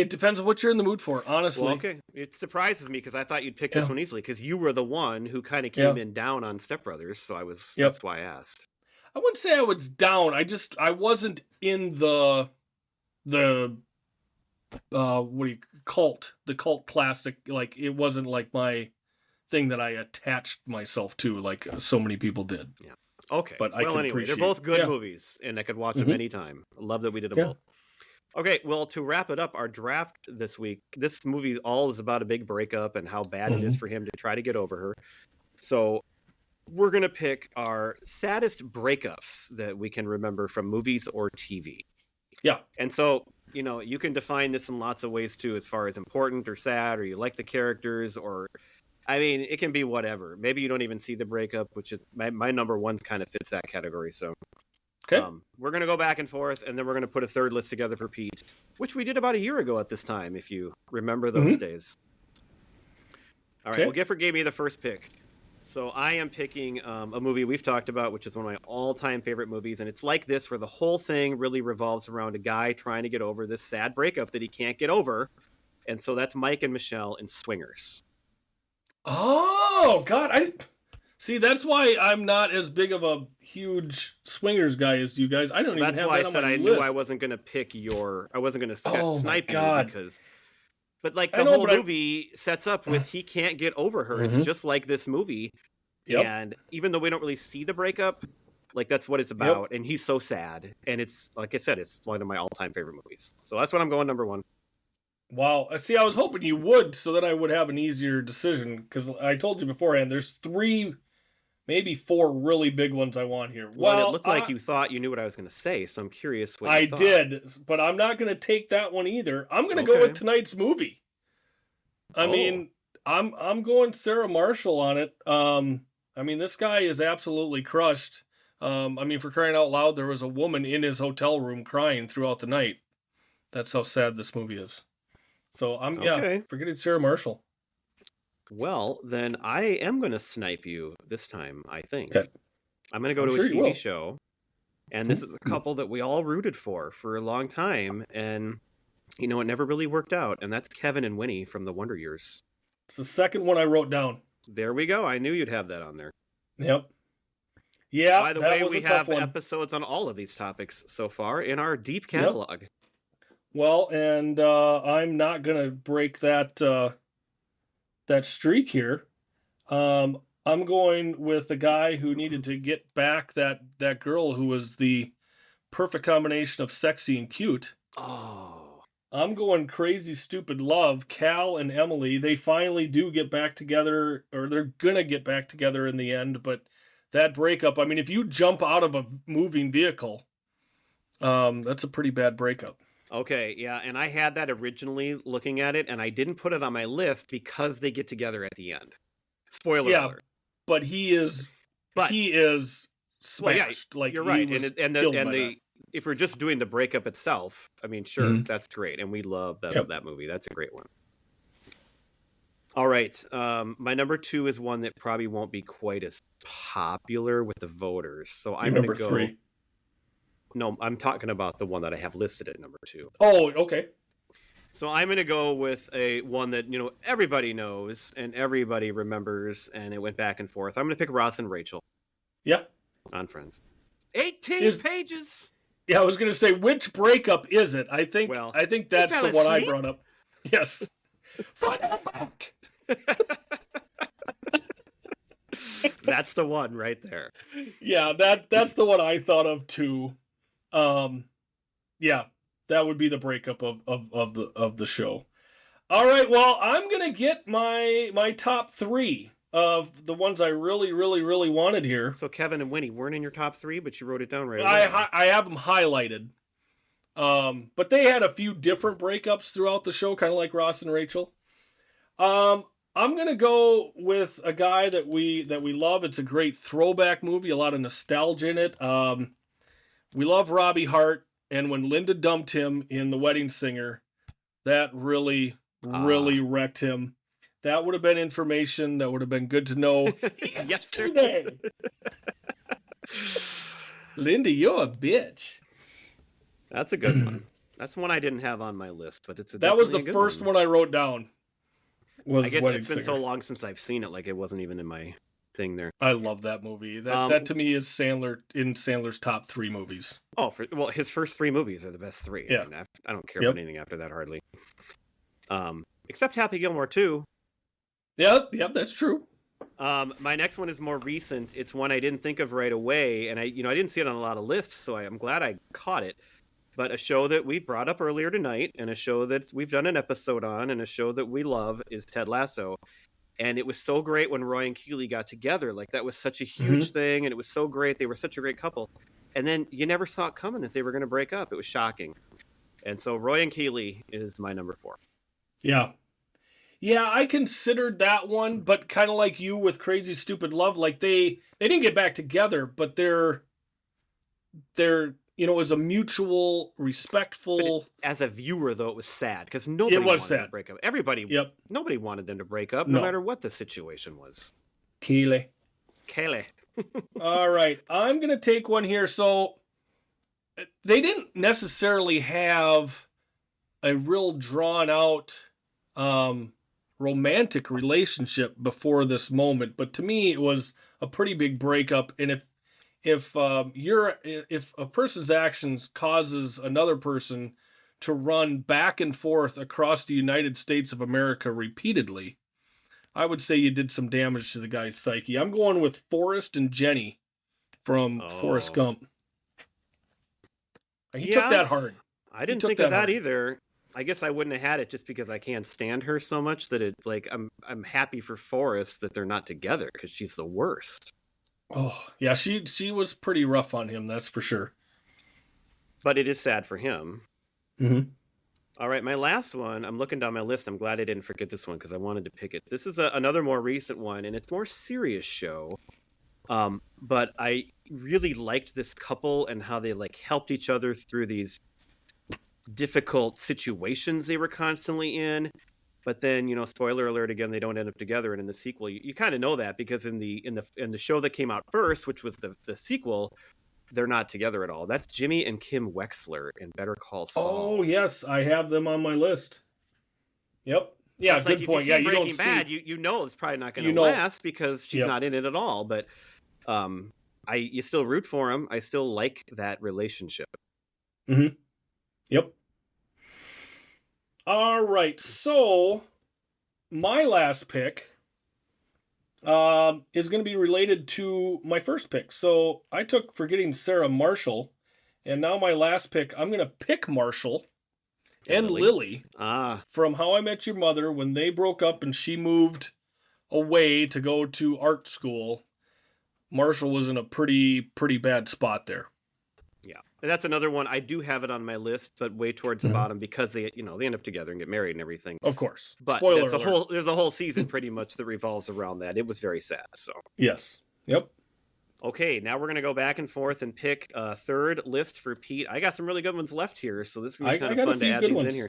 depends on what you're in the mood for, honestly. Well, okay. It surprises me because I thought you'd pick this one easily because you were the one who kind of came in down on Step Brothers, so that's why I asked. I wouldn't say I was down. I wasn't in the cult classic. Like, it wasn't like my thing that I attached myself to like so many people did. Yeah. Okay. But anyway, they're both good movies and I could watch them anytime. I love that we did them both. Okay, well, to wrap it up, our draft this week, this movie all is about a big breakup and how bad it is for him to try to get over her. So we're going to pick our saddest breakups that we can remember from movies or TV. Yeah. And so, you can define this in lots of ways too, as far as important or sad, or you like the characters, or, I mean, it can be whatever. Maybe you don't even see the breakup, which is my number one kind of fits that category. So. Okay. We're going to go back and forth, and then we're going to put a third list together for Pete, which we did about a year ago at this time, if you remember those days. All right, well, Gifford gave me the first pick. So I am picking a movie we've talked about, which is one of my all-time favorite movies, and it's like this, where the whole thing really revolves around a guy trying to get over this sad breakup that he can't get over, and so that's Mike and Michelle in Swingers. Oh, God, See, that's why I'm not as big of a huge Swingers guy as you guys. I don't even have that on my list. That's why I said I knew I wasn't going to I wasn't going to snipe you because... But like the whole movie sets up with he can't get over her. It's just like this movie. Yep. And even though we don't really see the breakup, like that's what it's about. Yep. And he's so sad. And it's, like I said, it's one of my all-time favorite movies. So that's what I'm going number one. Wow. See, I was hoping you would so that I would have an easier decision because I told you beforehand, there's 3... maybe 4 really big ones I want here. Well, it looked like you thought you knew what I was going to say, so I'm curious what you thought. I did, but I'm not going to take that one either. I'm going to go with tonight's movie. I mean, I'm going Sarah Marshall on it. I mean, this guy is absolutely crushed. I mean, for crying out loud, there was a woman in his hotel room crying throughout the night. That's how sad this movie is. So forgetting Sarah Marshall. Well, then I am going to snipe you this time, I think. Okay. I'm going to go to a TV show, and this is a couple that we all rooted for a long time, and, it never really worked out, and that's Kevin and Winnie from The Wonder Years. It's the second one I wrote down. There we go. I knew you'd have that on there. Yep. Yeah, by the way, we have episodes on all of these topics so far in our deep catalog. Yep. Well, and I'm not going to break that streak here. I'm going with the guy who needed to get back that girl who was the perfect combination of sexy and cute. Oh. I'm going Crazy Stupid Love. Cal and Emily, they finally do get back together, or they're gonna get back together in the end, but that breakup, I mean, if you jump out of a moving vehicle, that's a pretty bad breakup. Okay, yeah, and I had that originally looking at it, and I didn't put it on my list because they get together at the end. Spoiler alert. But he is smashed. Well, yeah, like you're right, and if we're just doing the breakup itself, I mean, sure, that's great, and we love that movie. That's a great one. All right, my number 2 is one that probably won't be quite as popular with the voters, so I'm going to go. 3. No, I'm talking about the one that I have listed at number 2. Oh, okay. So I'm going to go with one that, everybody knows and everybody remembers, and it went back and forth. I'm going to pick Ross and Rachel. Yeah. On Friends. 18 pages! Yeah, I was going to say, which breakup is it? I think that's the one I brought up. Yes. Front and back! That's the one right there. Yeah, that's the one I thought of too. Yeah, that would be the breakup of the show. All right, well, I'm gonna get my top 3. of the ones I really, really, really wanted here. So Kevin and Winnie weren't in your top 3, but you wrote it down right away. I have them highlighted. But they had a few different breakups throughout the show, kind of like Ross and Rachel. I'm gonna go with a guy that we love. It's a great throwback movie, a lot of nostalgia in it. We love Robbie Hart, and when Linda dumped him in The Wedding Singer, that really wrecked him. That would have been information that would have been good to know yesterday. Linda, you're a bitch. That's a good one. That's one I didn't have on my list, but that was the first one I wrote down. I guess it's been so long since I've seen it, like it wasn't even in my thing there. I love that movie. That to me is Sandler's top 3 movies. Oh, his first 3 movies are the best 3. Yeah. I mean, I don't care about anything after that hardly. Except Happy Gilmore 2. Yep, that's true. My next one is more recent. It's one I didn't think of right away, and I didn't see it on a lot of lists, so I'm glad I caught it. But a show that we brought up earlier tonight, and a show that we've done an episode on, and a show that we love is Ted Lasso. And it was so great when Roy and Keeley got together. Like, that was such a huge thing, and it was so great. They were such a great couple. And then you never saw it coming that they were going to break up. It was shocking. And so Roy and Keeley is my number 4. Yeah. Yeah, I considered that one, but kind of like you with Crazy Stupid Love, like they didn't get back together, but they're it was a mutual, respectful. As a viewer, though, it was sad because nobody wanted them to break up. Nobody wanted them to break up, no matter what the situation was. Keeley. All right, I'm gonna take one here. So they didn't necessarily have a real drawn out romantic relationship before this moment, but to me it was a pretty big breakup. And if a person's actions causes another person to run back and forth across the United States of America repeatedly, I would say you did some damage to the guy's psyche. I'm going with Forrest and Jenny from Forrest Gump. He took that hard. I didn't think of that either. I guess I wouldn't have had it just because I can't stand her so much that it's like I'm happy for Forrest that they're not together because she's the worst. Oh, yeah, she was pretty rough on him, that's for sure. But it is sad for him. Mm-hmm. All right, my last one, I'm looking down my list. I'm glad I didn't forget this one because I wanted to pick it. This is another more recent one, and it's a more serious show. But I really liked this couple and how they helped each other through these difficult situations they were constantly in. But then, spoiler alert again, they don't end up together. And in the sequel, you kind of know that because in the show that came out first, which was the sequel, they're not together at all. That's Jimmy and Kim Wexler in Better Call Saul. Oh, yes, I have them on my list. Yep. Yeah, it's good point. Yeah, you Breaking don't Bad, see... you know it's probably not going to last because she's not in it at all. But you still root for him. I still like that relationship. Mm-hmm. Yep. All right, so my last pick is going to be related to my first pick. So I took Forgetting Sarah Marshall, and now my last pick, I'm going to pick Marshall and Lily from How I Met Your Mother when they broke up and she moved away to go to art school. Marshall was in a pretty bad spot there. Yeah, that's another one. I do have it on my list, but way towards the bottom because they end up together and get married and everything. Of course. But Spoiler there's a whole season pretty much that revolves around that. It was very sad. So yes. Yep. Okay, now we're going to go back and forth and pick a third list for Pete. I got some really good ones left here, so this is going to be kind of fun to add these in here.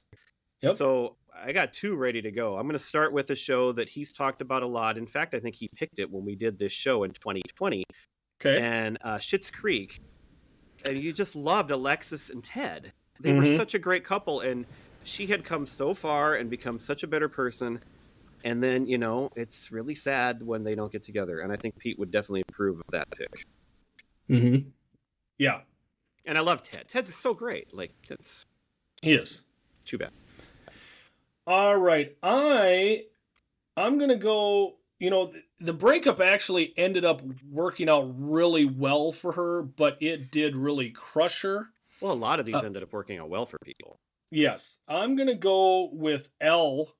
Yep. So I got 2 ready to go. I'm going to start with a show that he's talked about a lot. In fact, I think he picked it when we did this show in 2020. Okay. And Schitt's Creek. And you just loved Alexis and Ted. They were such a great couple, and she had come so far and become such a better person. And then, it's really sad when they don't get together. And I think Pete would definitely approve of that pick. Mm-hmm. Yeah. And I love Ted. Ted's so great. He is. Too bad. All right. I'm going to go, the breakup actually ended up working out really well for her, but it did really crush her. Well, a lot of these ended up working out well for people. Yes. I'm going to go with Elle,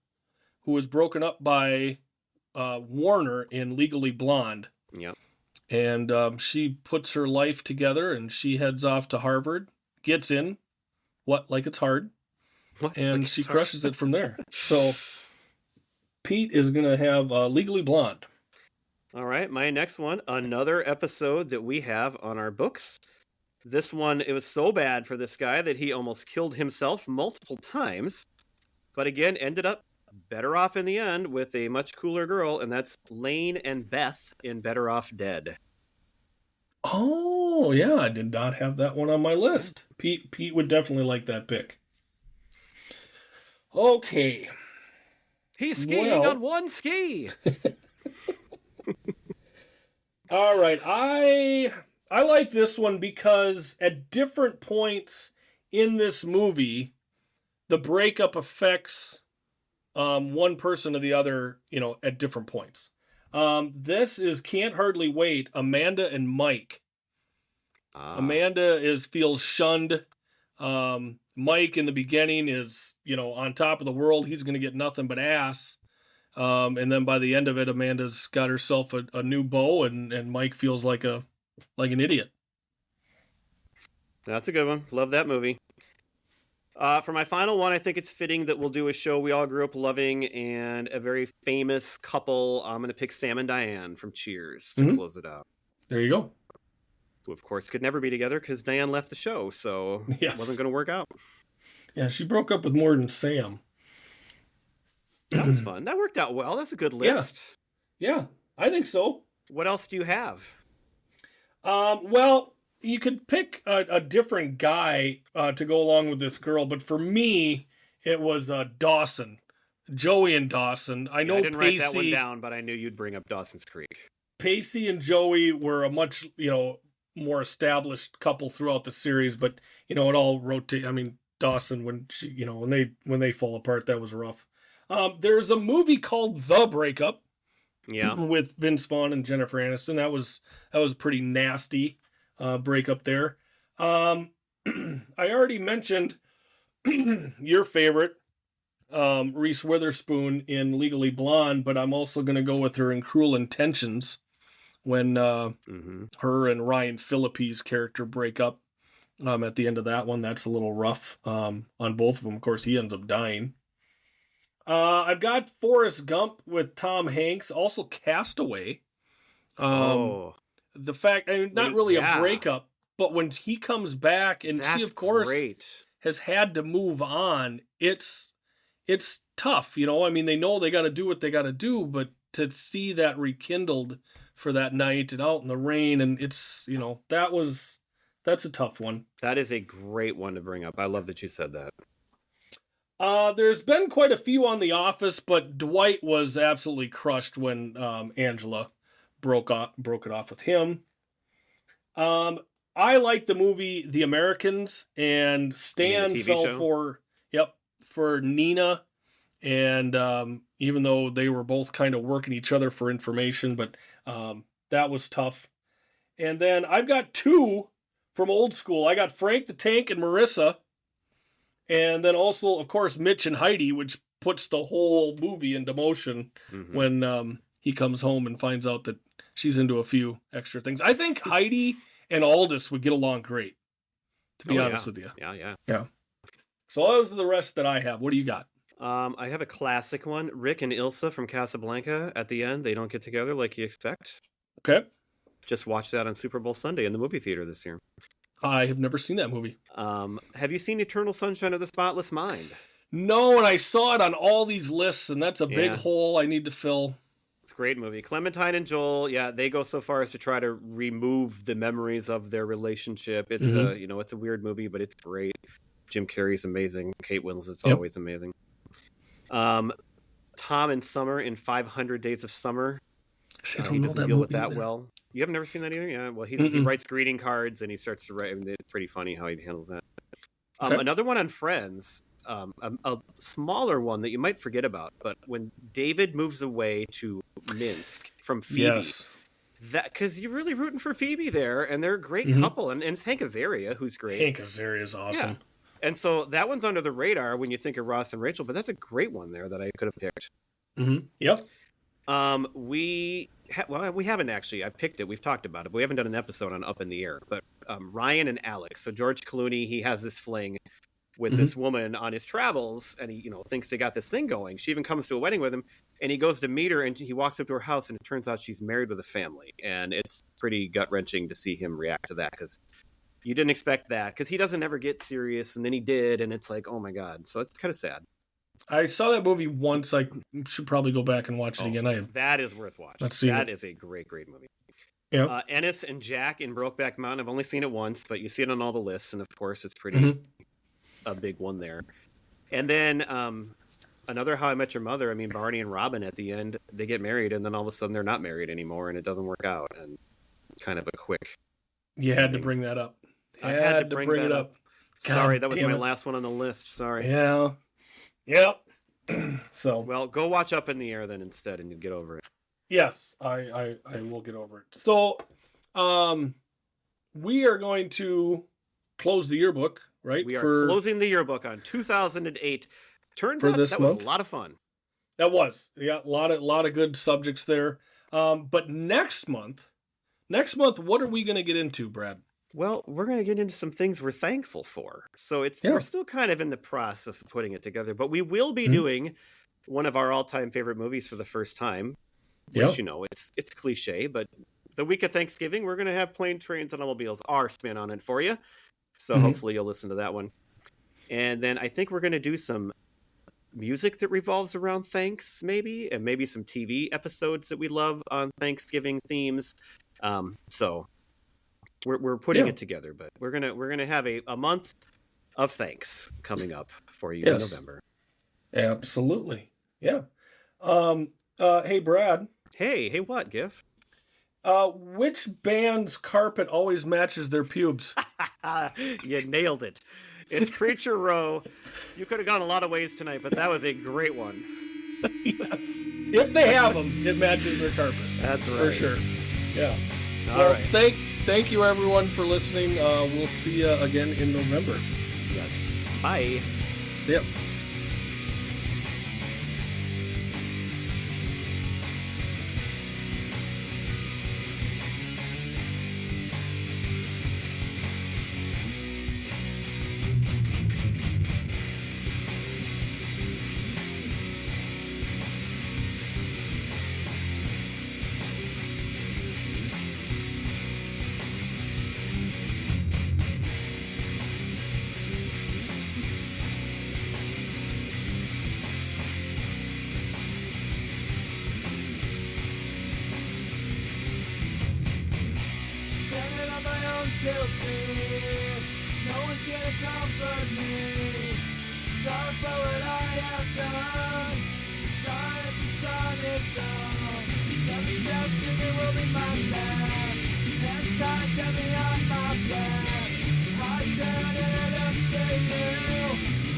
who was broken up by Warner in Legally Blonde. Yep. And she puts her life together, and she heads off to Harvard, gets in, like it's hard, and she crushes it from there. So Pete is going to have Legally Blonde. All right, my next one, another episode that we have on our books. This one, it was so bad for this guy that he almost killed himself multiple times, but again, ended up better off in the end with a much cooler girl, and that's Lane and Beth in Better Off Dead. Oh, yeah, I did not have that one on my list. Pete would definitely like that pick. Okay. He's skiing on one ski. All right, I like this one because at different points in this movie, the breakup affects one person or the other, at different points. This is Can't Hardly Wait, Amanda and Mike. Amanda feels shunned. Mike in the beginning is, on top of the world. He's going to get nothing but ass. And then by the end of it, Amanda's got herself a new beau, and Mike feels like an idiot. That's a good one. Love that movie. For my final one, I think it's fitting that we'll do a show we all grew up loving and a very famous couple. I'm going to pick Sam and Diane from Cheers to close it out. There you go. Who, of course, could never be together because Diane left the show, so It wasn't going to work out. Yeah, she broke up with more than Sam. That was fun. That worked out well. That's a good list. Yeah, I think so. What else do you have? Well, you could pick a different guy to go along with this girl, but for me, it was Dawson. Joey and Dawson. I know I didn't write that one down, but I knew you'd bring up Dawson's Creek. Pacey and Joey were a much, more established couple throughout the series, but, it all rotate. I mean, Dawson, when she, when they fall apart, that was rough. There's a movie called The Breakup. Yeah. With Vince Vaughn and Jennifer Aniston. That was pretty nasty breakup there. I already mentioned your favorite, Reese Witherspoon in Legally Blonde, but I'm also going to go with her in Cruel Intentions when her and Ryan Phillippe's character break up at the end of that one. That's a little rough on both of them. Of course, he ends up dying. I've got Forrest Gump with Tom Hanks, also Castaway. The fact, not really a breakup, but when he comes back and she, of course, has had to move on, it's tough, they know they got to do what they got to do, but to see that rekindled for that night and out in the rain, and it's, that's a tough one. That is a great one to bring up. I love that you said that. There's been quite a few on The Office, but Dwight was absolutely crushed when Angela broke it off with him. I like the movie The Americans, and Stan fell for Nina, and even though they were both kind of working each other for information, but that was tough. And then I've got two from old school. I got Frank the Tank and Marissa. And then also, of course, Mitch and Heidi, which puts the whole movie into motion when he comes home and finds out that she's into a few extra things. I think Heidi and Aldous would get along great, to be honest with you. Yeah. So those are the rest that I have. What do you got? I have a classic one. Rick and Ilsa from Casablanca. At the end, they don't get together like you expect. Okay. Just watched that on Super Bowl Sunday in the movie theater this year. I have never seen that movie. Have you seen Eternal Sunshine of the Spotless Mind? No, and I saw it on all these lists, and that's a big hole I need to fill. It's a great movie. Clementine and Joel, they go so far as to try to remove the memories of their relationship. It's it's a weird movie, but it's great. Jim Carrey's amazing. Kate Winslet's always amazing. Tom and Summer in 500 Days of Summer. He doesn't deal with that well. You have never seen that either? Yeah. Well, he writes greeting cards and he starts to write. It's pretty funny how he handles that. Another one on Friends, a smaller one that you might forget about, but when David moves away to Minsk from Phoebe, that because you're really rooting for Phoebe there, and they're a great couple, and it's Hank Azaria who's great. Hank Azaria is awesome. Yeah. And so that one's under the radar when you think of Ross and Rachel, but that's a great one there that I could have picked. Yep. We haven't actually. I've picked it. We've talked about it, but we haven't done an episode on Up in the Air. But Ryan and Alex. So George Clooney, he has this fling with this woman on his travels, and he, thinks they got this thing going. She even comes to a wedding with him, and he goes to meet her, and he walks up to her house, and it turns out she's married with a family, and it's pretty gut-wrenching to see him react to that, because you didn't expect that, because he doesn't ever get serious, and then he did, and it's like, oh my god. So it's kind of sad. I saw that movie once. I should probably go back and watch it again. That is worth watching. That is a great, great movie. Yeah. Ennis and Jack in Brokeback Mountain. I've only seen it once, but you see it on all the lists, and of course, it's pretty a big one there. And then another How I Met Your Mother. I mean, Barney and Robin at the end, they get married, and then all of a sudden they're not married anymore, and it doesn't work out. And kind of a quick. You had to bring that up. I had to bring it up. Sorry, that was my last one on the list. Sorry. Yeah. Yep. So. Well, go watch Up in the Air then instead, and you get over it. Yes, I will get over it. So, we are going to close the yearbook, right? We are closing the yearbook on 2008. Turns out that was a lot of fun. That was. Yeah, a lot of good subjects there. But next month, what are we going to get into, Brad? Well, we're going to get into some things we're thankful for. So we're still kind of in the process of putting it together, but we will be doing one of our all-time favorite movies for the first time. Which, it's cliche, but the week of Thanksgiving, we're going to have Planes, Trains, and Automobiles, our spin on it for you. So hopefully you'll listen to that one. And then I think we're going to do some music that revolves around thanks, maybe, and maybe some TV episodes that we love on Thanksgiving themes. So we're putting it together, but we're gonna have a month of thanks coming up for you in November. Absolutely, yeah. Hey, Brad. Hey, what, Gif? Which band's carpet always matches their pubes? You nailed it. It's Preacher Row. You could have gone a lot of ways tonight, but that was a great one. Yes. If they have them, it matches their carpet. That's right. For sure. Yeah. All right. Thank you, everyone, for listening. We'll see you again in November. Yes. Bye. Yep.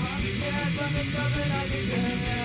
I'm scared, but there's nothing I can do.